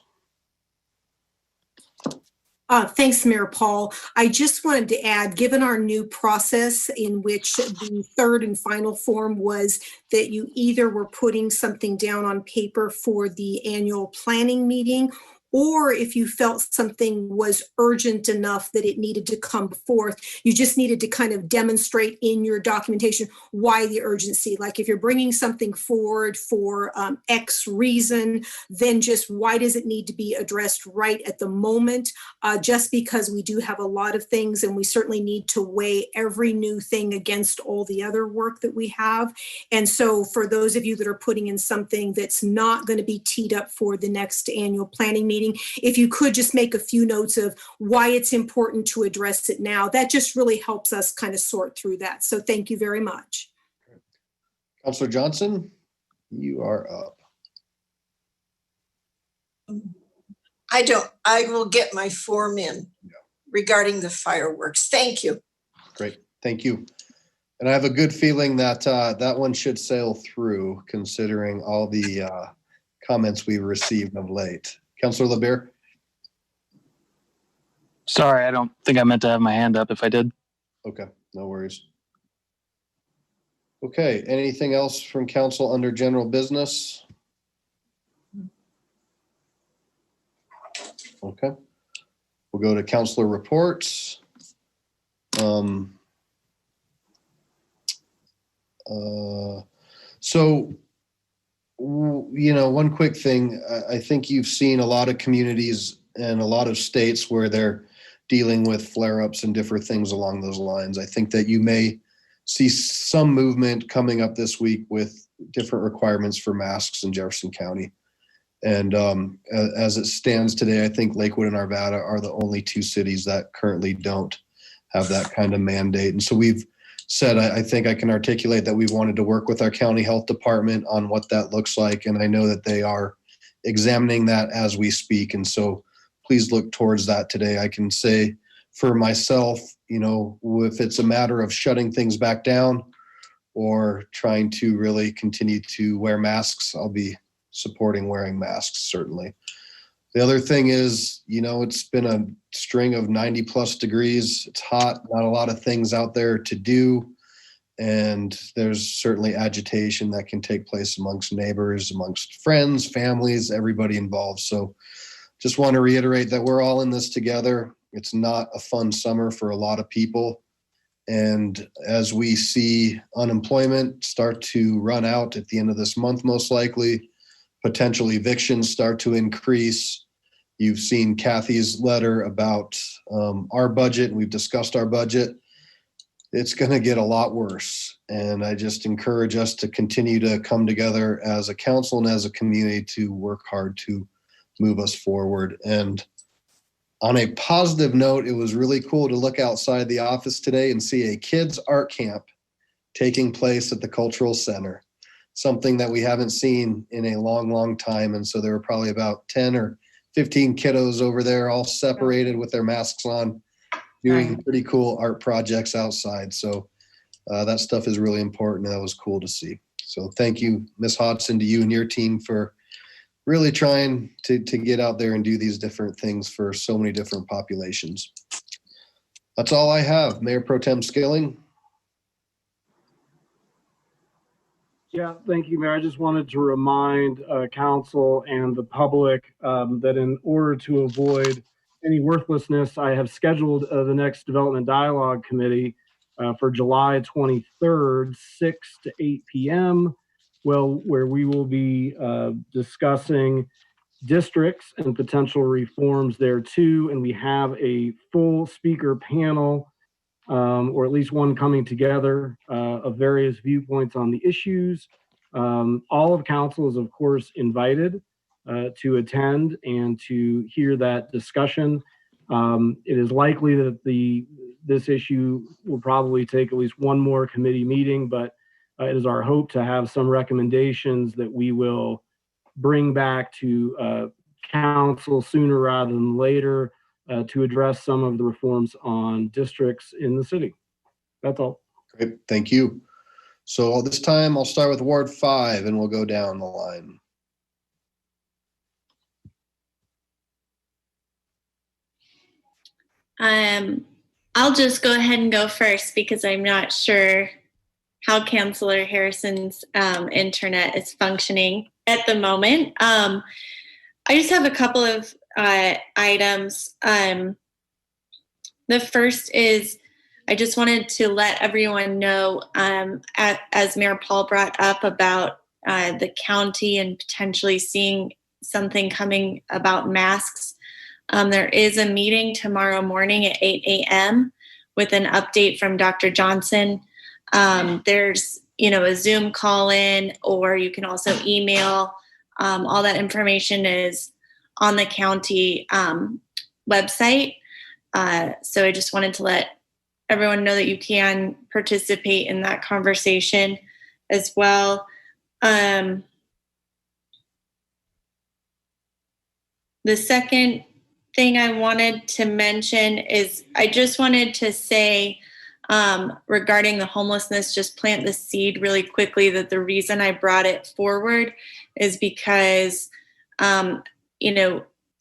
Thanks, Mayor Paul. I just wanted to add, given our new process in which the third and final form was that you either were putting something down on paper for the annual planning meeting, or if you felt something was urgent enough that it needed to come forth, you just needed to kind of demonstrate in your documentation why the urgency. Like if you're bringing something forward for X reason, then just why does it need to be addressed right at the moment? Just because we do have a lot of things and we certainly need to weigh every new thing against all the other work that we have. And so for those of you that are putting in something that's not going to be teed up for the next annual planning meeting, if you could just make a few notes of why it's important to address it now, that just really helps us kind of sort through that. So thank you very much. Councilor Johnson, you are up. I will get my form in regarding the fireworks. Thank you. Great, thank you. And I have a good feeling that that one should sail through, considering all the comments we've received of late. Councilor LeBear? Sorry, I don't think I meant to have my hand up if I did. Okay, no worries. Okay, anything else from council under general business? Okay, we'll go to councilor reports. So, one quick thing, I think you've seen a lot of communities and a lot of states where they're dealing with flare-ups and different things along those lines. I think that you may see some movement coming up this week with different requirements for masks in Jefferson County. And as it stands today, I think Lakewood and Arvada are the only two cities that currently don't have that kind of mandate. And so we've said, I think I can articulate that we wanted to work with our county health department on what that looks like. And I know that they are examining that as we speak. And so please look towards that today. I can say for myself, if it's a matter of shutting things back down or trying to really continue to wear masks, I'll be supporting wearing masks, certainly. The other thing is, it's been a string of 90 plus degrees. It's hot, not a lot of things out there to do. And there's certainly agitation that can take place amongst neighbors, amongst friends, families, everybody involved. So just want to reiterate that we're all in this together. It's not a fun summer for a lot of people. And as we see unemployment start to run out at the end of this month, most likely, potential evictions start to increase. You've seen Kathy's letter about our budget, and we've discussed our budget. It's going to get a lot worse. And I just encourage us to continue to come together as a council and as a community to work hard to move us forward. And on a positive note, it was really cool to look outside the office today and see a kids' art camp taking place at the Cultural Center, something that we haven't seen in a long, long time. And so there were probably about 10 or 15 kiddos over there, all separated with their masks on, doing pretty cool art projects outside. So that stuff is really important. And that was cool to see. So thank you, Ms. Hodson, to you and your team for really trying to get out there and do these different things for so many different populations. That's all I have. Mayor Pro Tem Skilling. Yeah, thank you, Mayor. I just wanted to remind council and the public that in order to avoid any worthlessness, I have scheduled the next Development Dialogue Committee for July 23rd, 6 to 8 p.m., where we will be discussing districts and potential reforms there too. And we have a full speaker panel, or at least one coming together of various viewpoints on the issues. All of council is, of course, invited to attend and to hear that discussion. It is likely that this issue will probably take at least one more committee meeting, but it is our hope to have some recommendations that we will bring back to council sooner rather than later to address some of the reforms on districts in the city. That's all. Great, thank you. So this time I'll start with Ward 5 and we'll go down the line. I'll just go ahead and go first because I'm not sure how Councilor Harrison's internet is functioning at the moment. I just have a couple of items. The first is I just wanted to let everyone know, as Mayor Paul brought up about the county and potentially seeing something coming about masks. There is a meeting tomorrow morning at 8 a.m. with an update from Dr. Johnson. There's, a Zoom call in, or you can also email. All that information is on the county website. So I just wanted to let everyone know that you can participate in that conversation as well. The second thing I wanted to mention is I just wanted to say regarding the homelessness, just plant the seed really quickly, that the reason I brought it forward is because,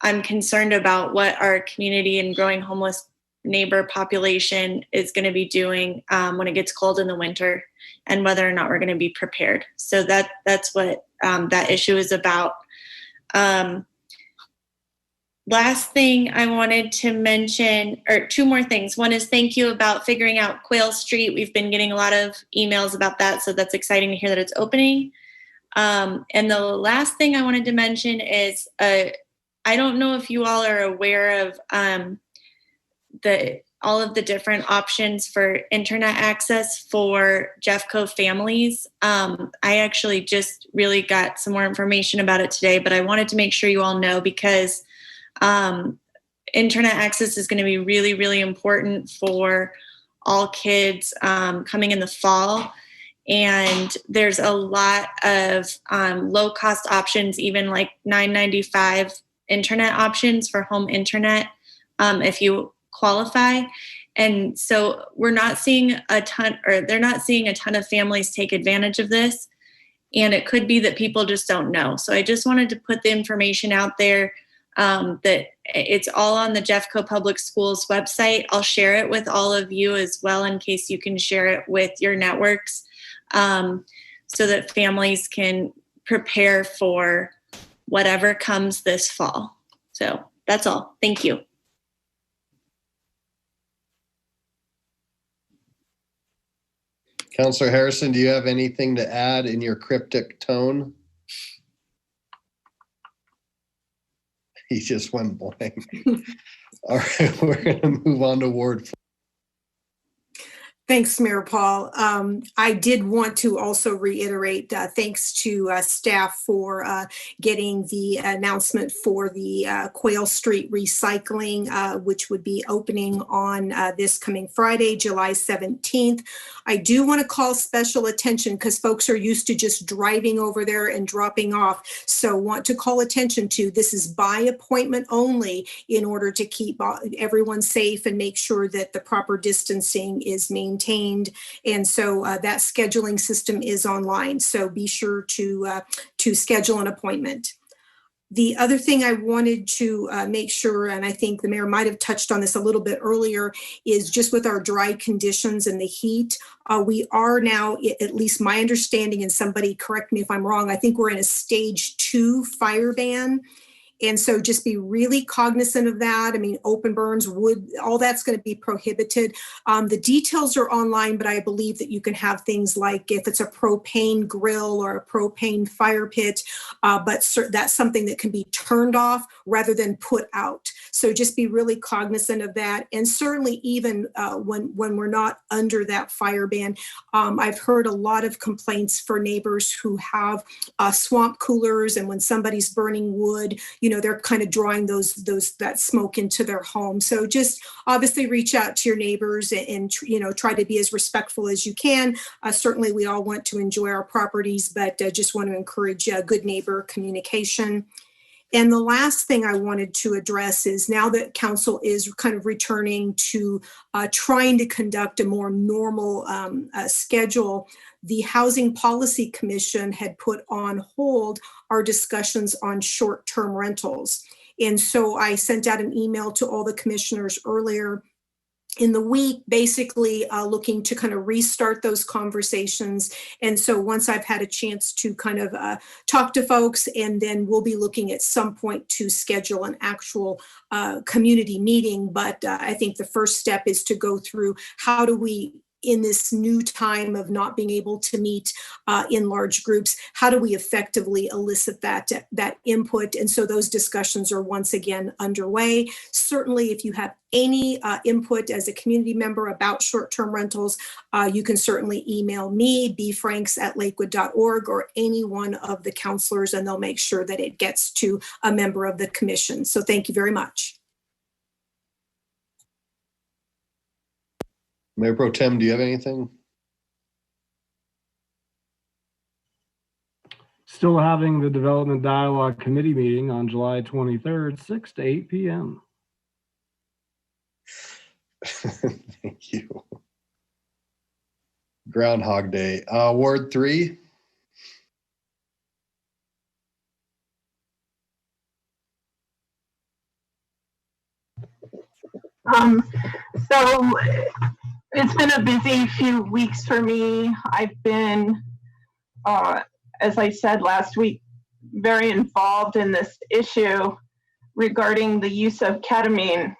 I'm concerned about what our community and growing homeless neighbor population is going to be doing when it gets cold in the winter, and whether or not we're going to be prepared. So that's what that issue is about. Last thing I wanted to mention, or two more things. One is thank you about figuring out Quail Street. We've been getting a lot of emails about that, so that's exciting to hear that it's opening. And the last thing I wanted to mention is I don't know if you all are aware of all of the different options for internet access for Jeffco families. I actually just really got some more information about it today, but I wanted to make sure you all know because internet access is going to be really, really important for all kids coming in the fall. And there's a lot of low-cost options, even like $9.95 internet options for home internet if you qualify. And so we're not seeing a ton, or they're not seeing a ton of families take advantage of this. And it could be that people just don't know. So I just wanted to put the information out there that it's all on the Jeffco Public Schools website. I'll share it with all of you as well in case you can share it with your networks so that families can prepare for whatever comes this fall. So that's all. Thank you. Counselor Harrison, do you have anything to add in your cryptic tone? He just went blank. All right, we're going to move on to Ward 4. Thanks, Mayor Paul. I did want to also reiterate thanks to staff for getting the announcement for the Quail Street recycling, which would be opening on this coming Friday, July 17th. I do want to call special attention because folks are used to just driving over there and dropping off. So want to call attention to this is by appointment only in order to keep everyone safe and make sure that the proper distancing is maintained. And so that scheduling system is online. So be sure to schedule an appointment. The other thing I wanted to make sure, and I think the mayor might have touched on this a little bit earlier, is just with our dry conditions and the heat, we are now, at least my understanding, and somebody correct me if I'm wrong, I think we're in a stage 2 fire ban. And so just be really cognizant of that. I mean, open burns, wood, all that's going to be prohibited. The details are online, but I believe that you can have things like if it's a propane grill or a propane fire pit, but that's something that can be turned off rather than put out. So just be really cognizant of that. And certainly even when we're not under that fire ban, I've heard a lot of complaints for neighbors who have swamp coolers, and when somebody's burning wood, they're kind of drawing that smoke into their home. So just obviously reach out to your neighbors and try to be as respectful as you can. Certainly we all want to enjoy our properties, but just want to encourage good neighbor communication. And the last thing I wanted to address is now that council is kind of returning to trying to conduct a more normal schedule, the Housing Policy Commission had put on hold our discussions on short-term rentals. And so I sent out an email to all the commissioners earlier in the week, basically looking to kind of restart those conversations. And so once I've had a chance to kind of talk to folks, and then we'll be looking at some point to schedule an actual community meeting. But I think the first step is to go through how do we, in this new time of not being able to meet in large groups, how do we effectively elicit that input? And so those discussions are once again underway. Certainly, if you have any input as a community member about short-term rentals, you can certainly email me, bfranks@lakewood.org, or any one of the counselors, and they'll make sure that it gets to a member of the commission. So thank you very much. Mayor Pro Tem, do you have anything? Still having the Development Dialogue Committee meeting on July 23rd, 6 to 8 p.m. Thank you. Groundhog Day. Ward 3. So it's been a busy few weeks for me. I've been, as I said last week, very involved in this issue regarding the use of ketamine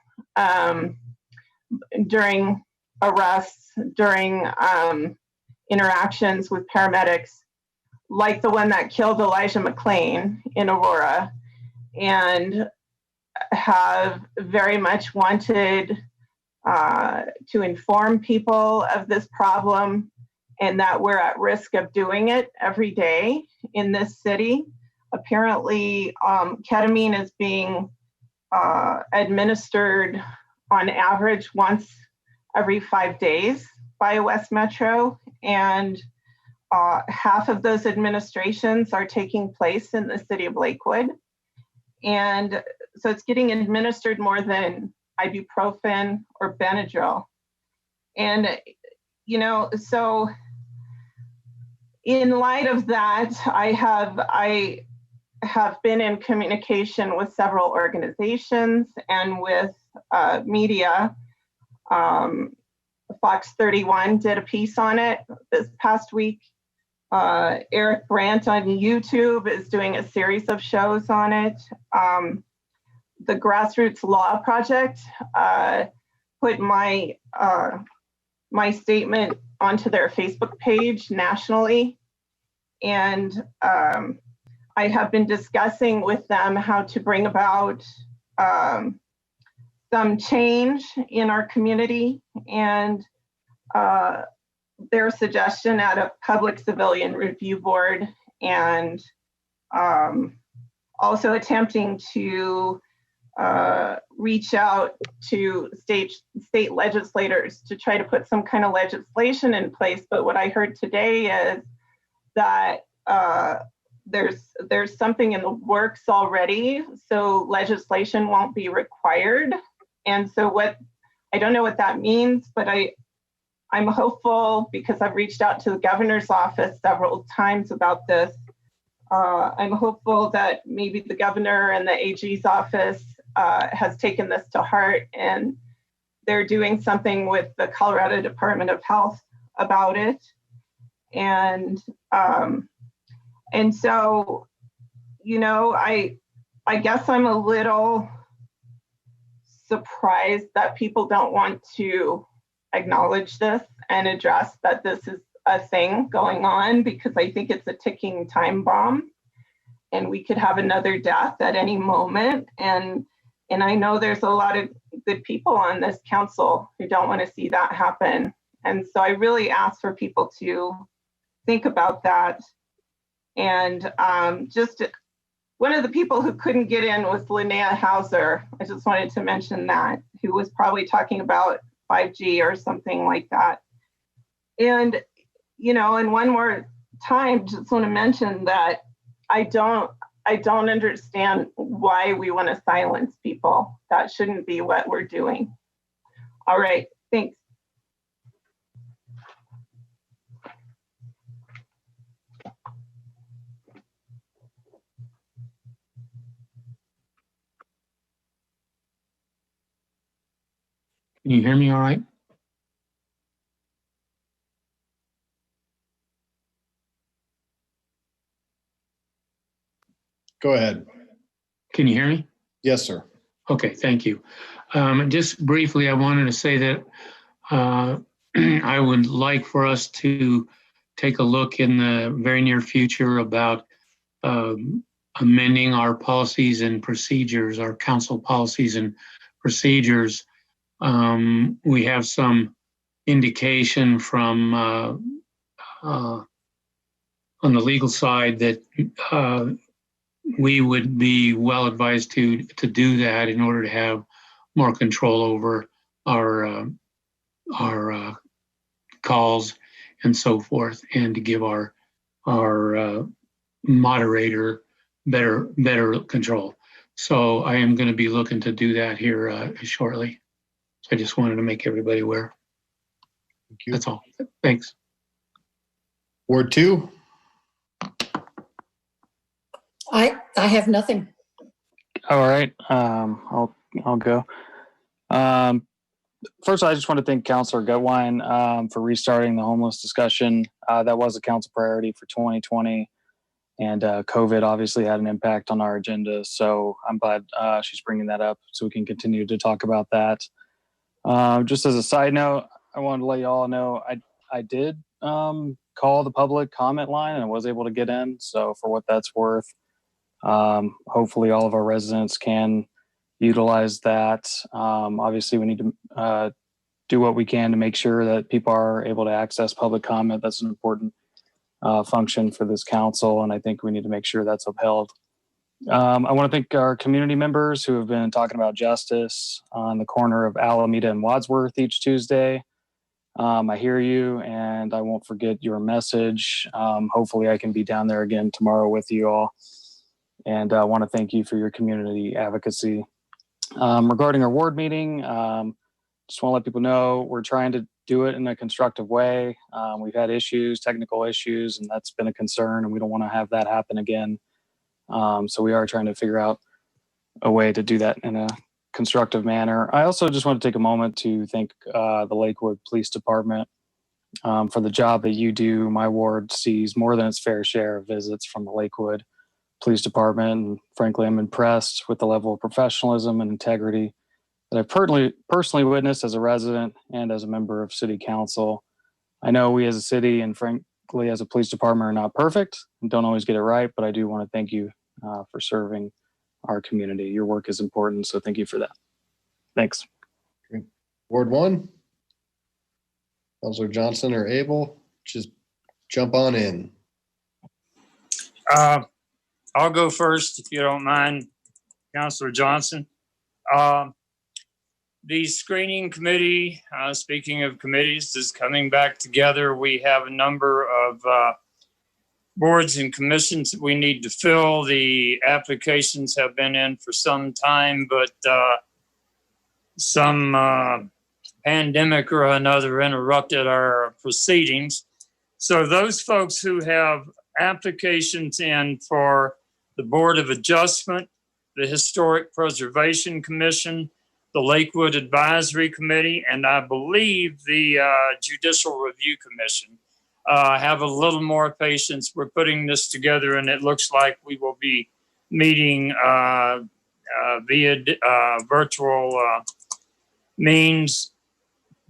during arrests, during interactions with paramedics, like the one that killed Elijah McClain in Aurora, and have very much wanted to inform people of this problem and that we're at risk of doing it every day in this city. Apparently, ketamine is being administered on average once every 5 days by West Metro, and half of those administrations are taking place in the city of Lakewood. And so it's getting administered more than ibuprofen or Benadryl. And, you know, so in light of that, I have been in communication with several organizations and with media. Fox 31 did a piece on it this past week. Eric Brandt on YouTube is doing a series of shows on it. The Grassroots Law Project put my statement onto their Facebook page nationally. And I have been discussing with them how to bring about some change in our community, and their suggestion at a public civilian review board, and also attempting to reach out to state legislators to try to put some kind of legislation in place. But what I heard today is that there's something in the works already, so legislation won't be required. And so I don't know what that means, but I'm hopeful, because I've reached out to the governor's office several times about this. I'm hopeful that maybe the governor and the AG's office has taken this to heart, and they're doing something with the Colorado Department of Health about it. And so, you know, I guess I'm a little surprised that people don't want to acknowledge this and address that this is a thing going on, because I think it's a ticking time bomb, and we could have another death at any moment. And I know there's a lot of good people on this council who don't want to see that happen. And so I really ask for people to think about that. And just one of the people who couldn't get in was Linnea Hauser. I just wanted to mention that, who was probably talking about 5G or something like that. And, you know, and one more time, just want to mention that I don't understand why we want to silence people. That shouldn't be what we're doing. All right, thanks. Can you hear me all right? Go ahead. Can you hear me? Yes, sir. Okay, thank you. Just briefly, I wanted to say that I would like for us to take a look in the very near future about amending our policies and procedures, our council policies and procedures. We have some indication from on the legal side that we would be well advised to do that in order to have more control over our calls and so forth, and to give our moderator better control. So I am going to be looking to do that here shortly. So I just wanted to make everybody aware. Thank you. That's all. Thanks. Ward 2. I have nothing. All right, I'll go. First, I just want to thank Councilor Gutwine for restarting the homeless discussion. That was a council priority for 2020, and COVID obviously had an impact on our agenda. So I'm glad she's bringing that up so we can continue to talk about that. Just as a side note, I wanted to let you all know I did call the public comment line and I was able to get in. So for what that's worth, hopefully all of our residents can utilize that. Obviously, we need to do what we can to make sure that people are able to access public comment. That's an important function for this council, and I think we need to make sure that's upheld. I want to thank our community members who have been talking about justice on the corner of Alameda and Wadsworth each Tuesday. I hear you, and I won't forget your message. Hopefully, I can be down there again tomorrow with you all. And I want to thank you for your community advocacy. Regarding our ward meeting, just want to let people know we're trying to do it in a constructive way. We've had issues, technical issues, and that's been a concern, and we don't want to have that happen again. So we are trying to figure out a way to do that in a constructive manner. I also just want to take a moment to thank the Lakewood Police Department for the job that you do. My ward sees more than its fair share of visits from the Lakewood Police Department, and frankly, I'm impressed with the level of professionalism and integrity that I've personally witnessed as a resident and as a member of City Council. I know we as a city and frankly as a police department are not perfect and don't always get it right, but I do want to thank you for serving our community. Your work is important, so thank you for that. Thanks. Great. Ward 1, Councilor Johnson or Abel, just jump on in. I'll go first, if you don't mind, Councilor Johnson. The screening committee, speaking of committees, is coming back together. We have a number of boards and commissions that we need to fill. The applications have been in for some time, but some pandemic or another interrupted our proceedings. So those folks who have applications in for the Board of Adjustment, the Historic Preservation Commission, the Lakewood Advisory Committee, and I believe the Judicial Review Commission have a little more patience. We're putting this together, and it looks like we will be meeting via virtual means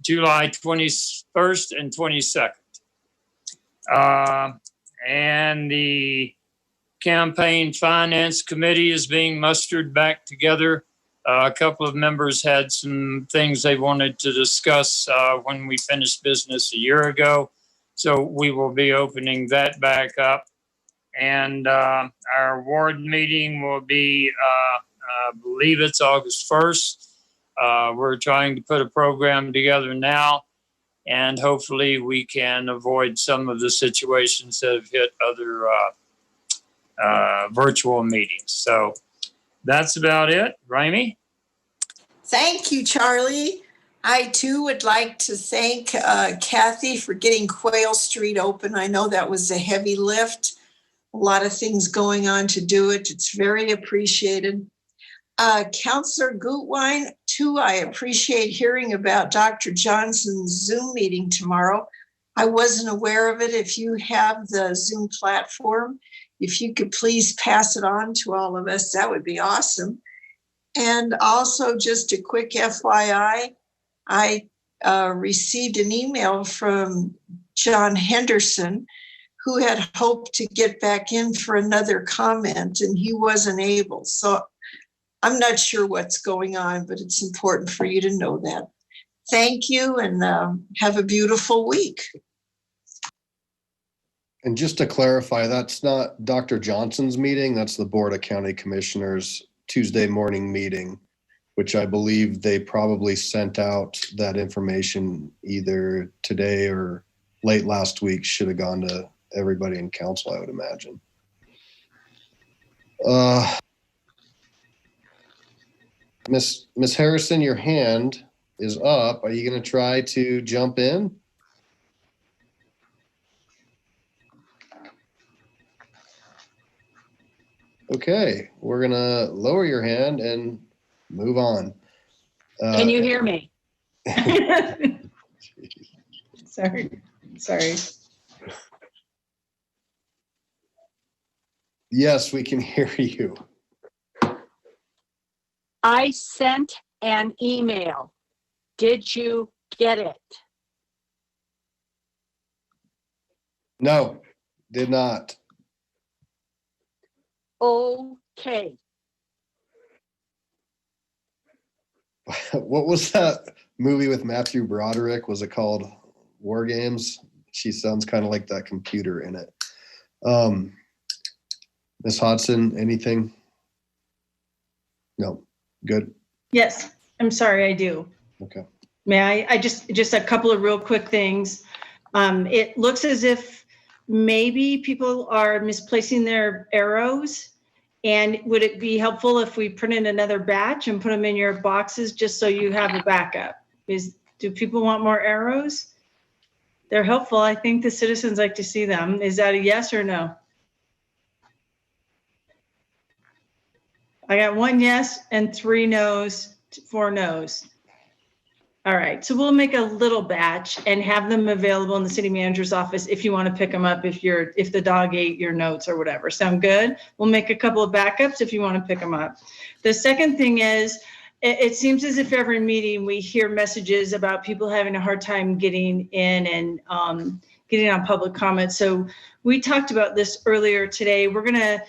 July 21st and 22nd. And the Campaign Finance Committee is being mustered back together. A couple of members had some things they wanted to discuss when we finished business a year ago. So we will be opening that back up. And our ward meeting will be, I believe it's August 1st. We're trying to put a program together now, and hopefully we can avoid some of the situations that have hit other virtual meetings. So that's about it. Raimi? Thank you, Charlie. I too would like to thank Kathy for getting Quail Street open. I know that was a heavy lift, a lot of things going on to do it. It's very appreciated. Councilor Gutwine, too, I appreciate hearing about Dr. Johnson's Zoom meeting tomorrow. I wasn't aware of it. If you have the Zoom platform, if you could please pass it on to all of us, that would be awesome. And also just a quick FYI, I received an email from John Henderson, who had hoped to get back in for another comment, and he wasn't able. So I'm not sure what's going on, but it's important for you to know that. Thank you, and have a beautiful week. And just to clarify, that's not Dr. Johnson's meeting. That's the Board of County Commissioners Tuesday morning meeting, which I believe they probably sent out that information either today or late last week. Should have gone to everybody in council, I would imagine. Miss Harrison, your hand is up. Are you going to try to jump in? Okay, we're going to lower your hand and move on. Can you hear me? Sorry. Yes, we can hear you. I sent an email. Did you get it? No, did not. Okay. What was that movie with Matthew Broderick? Was it called War Games? She sounds kind of like that computer in it. Miss Hodson, anything? No. Good. Yes, I'm sorry, I do. Okay. May I just a couple of real quick things. It looks as if maybe people are misplacing their arrows. And would it be helpful if we printed another batch and put them in your boxes just so you have a backup? Do people want more arrows? They're helpful. I think the citizens like to see them. Is that a yes or no? I got 1 yes and 3 no's, 4 no's. All right, so we'll make a little batch and have them available in the city manager's office if you want to pick them up if the dog ate your notes or whatever. Sound good? We'll make a couple of backups if you want to pick them up. The second thing is, it seems as if every meeting we hear messages about people having a hard time getting in and getting on public comment. So we talked about this earlier today. We're going to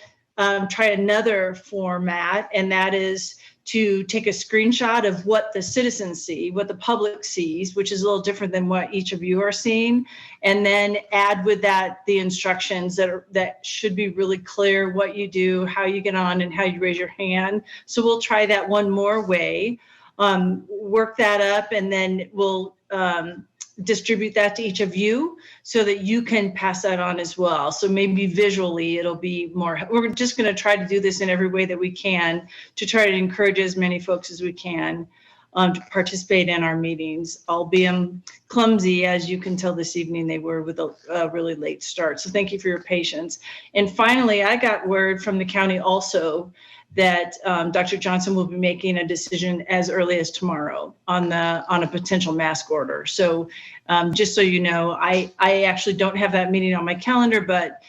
try another format, and that is to take a screenshot of what the citizens see, what the public sees, which is a little different than what each of you are seeing, and then add with that the instructions that should be really clear what you do, how you get on, and how you raise your hand. So we'll try that one more way, work that up, and then we'll distribute that to each of you so that you can pass that on as well. So maybe visually it'll be more, we're just going to try to do this in every way that we can to try to encourage as many folks as we can to participate in our meetings. I'll be clumsy, as you can tell this evening they were, with a really late start. So thank you for your patience. And finally, I got word from the county also that Dr. Johnson will be making a decision as early as tomorrow on a potential mask order. So just so you know, I actually don't have that meeting on my calendar, but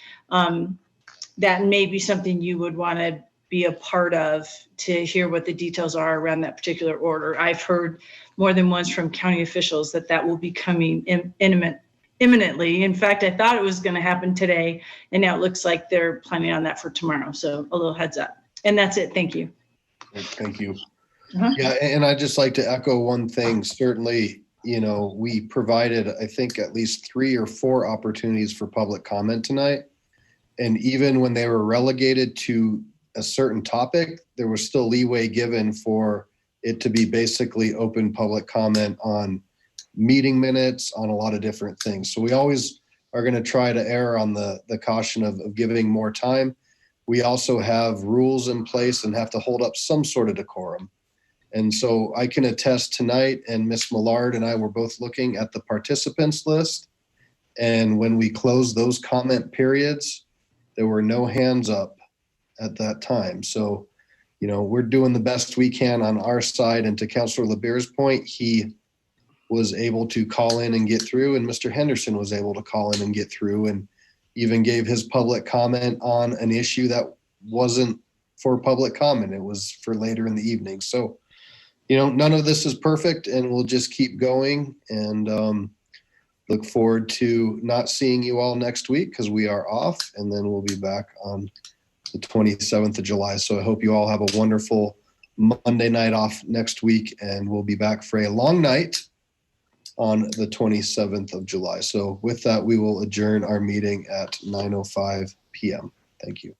that may be something you would want to be a part of to hear what the details are around that particular order. I've heard more than once from county officials that will be coming imminently. In fact, I thought it was going to happen today, and now it looks like they're planning on that for tomorrow. So a little heads up. And that's it. Thank you. Thank you. Yeah, and I'd just like to echo one thing. Certainly, we provided, I think, at least 3 or 4 opportunities for public comment tonight. And even when they were relegated to a certain topic, there was still leeway given for it to be basically open public comment on meeting minutes, on a lot of different things. So we always are going to try to err on the caution of giving more time. We also have rules in place and have to hold up some sort of decorum. And so I can attest tonight, and Ms. Millard and I were both looking at the participants list. And when we closed those comment periods, there were no hands up at that time. So, we're doing the best we can on our side. And to Councilor LeBeer's point, he was able to call in and get through, and Mr. Henderson was able to call in and get through, and even gave his public comment on an issue that wasn't for public comment. It was for later in the evening. So, none of this is perfect, and we'll just keep going, and look forward to not seeing you all next week because we are off, and then we'll be back on the 27th of July. So I hope you all have a wonderful Monday night off next week, and we'll be back for a long night on the 27th of July. So with that, we will adjourn our meeting at 9:05 p.m. Thank you.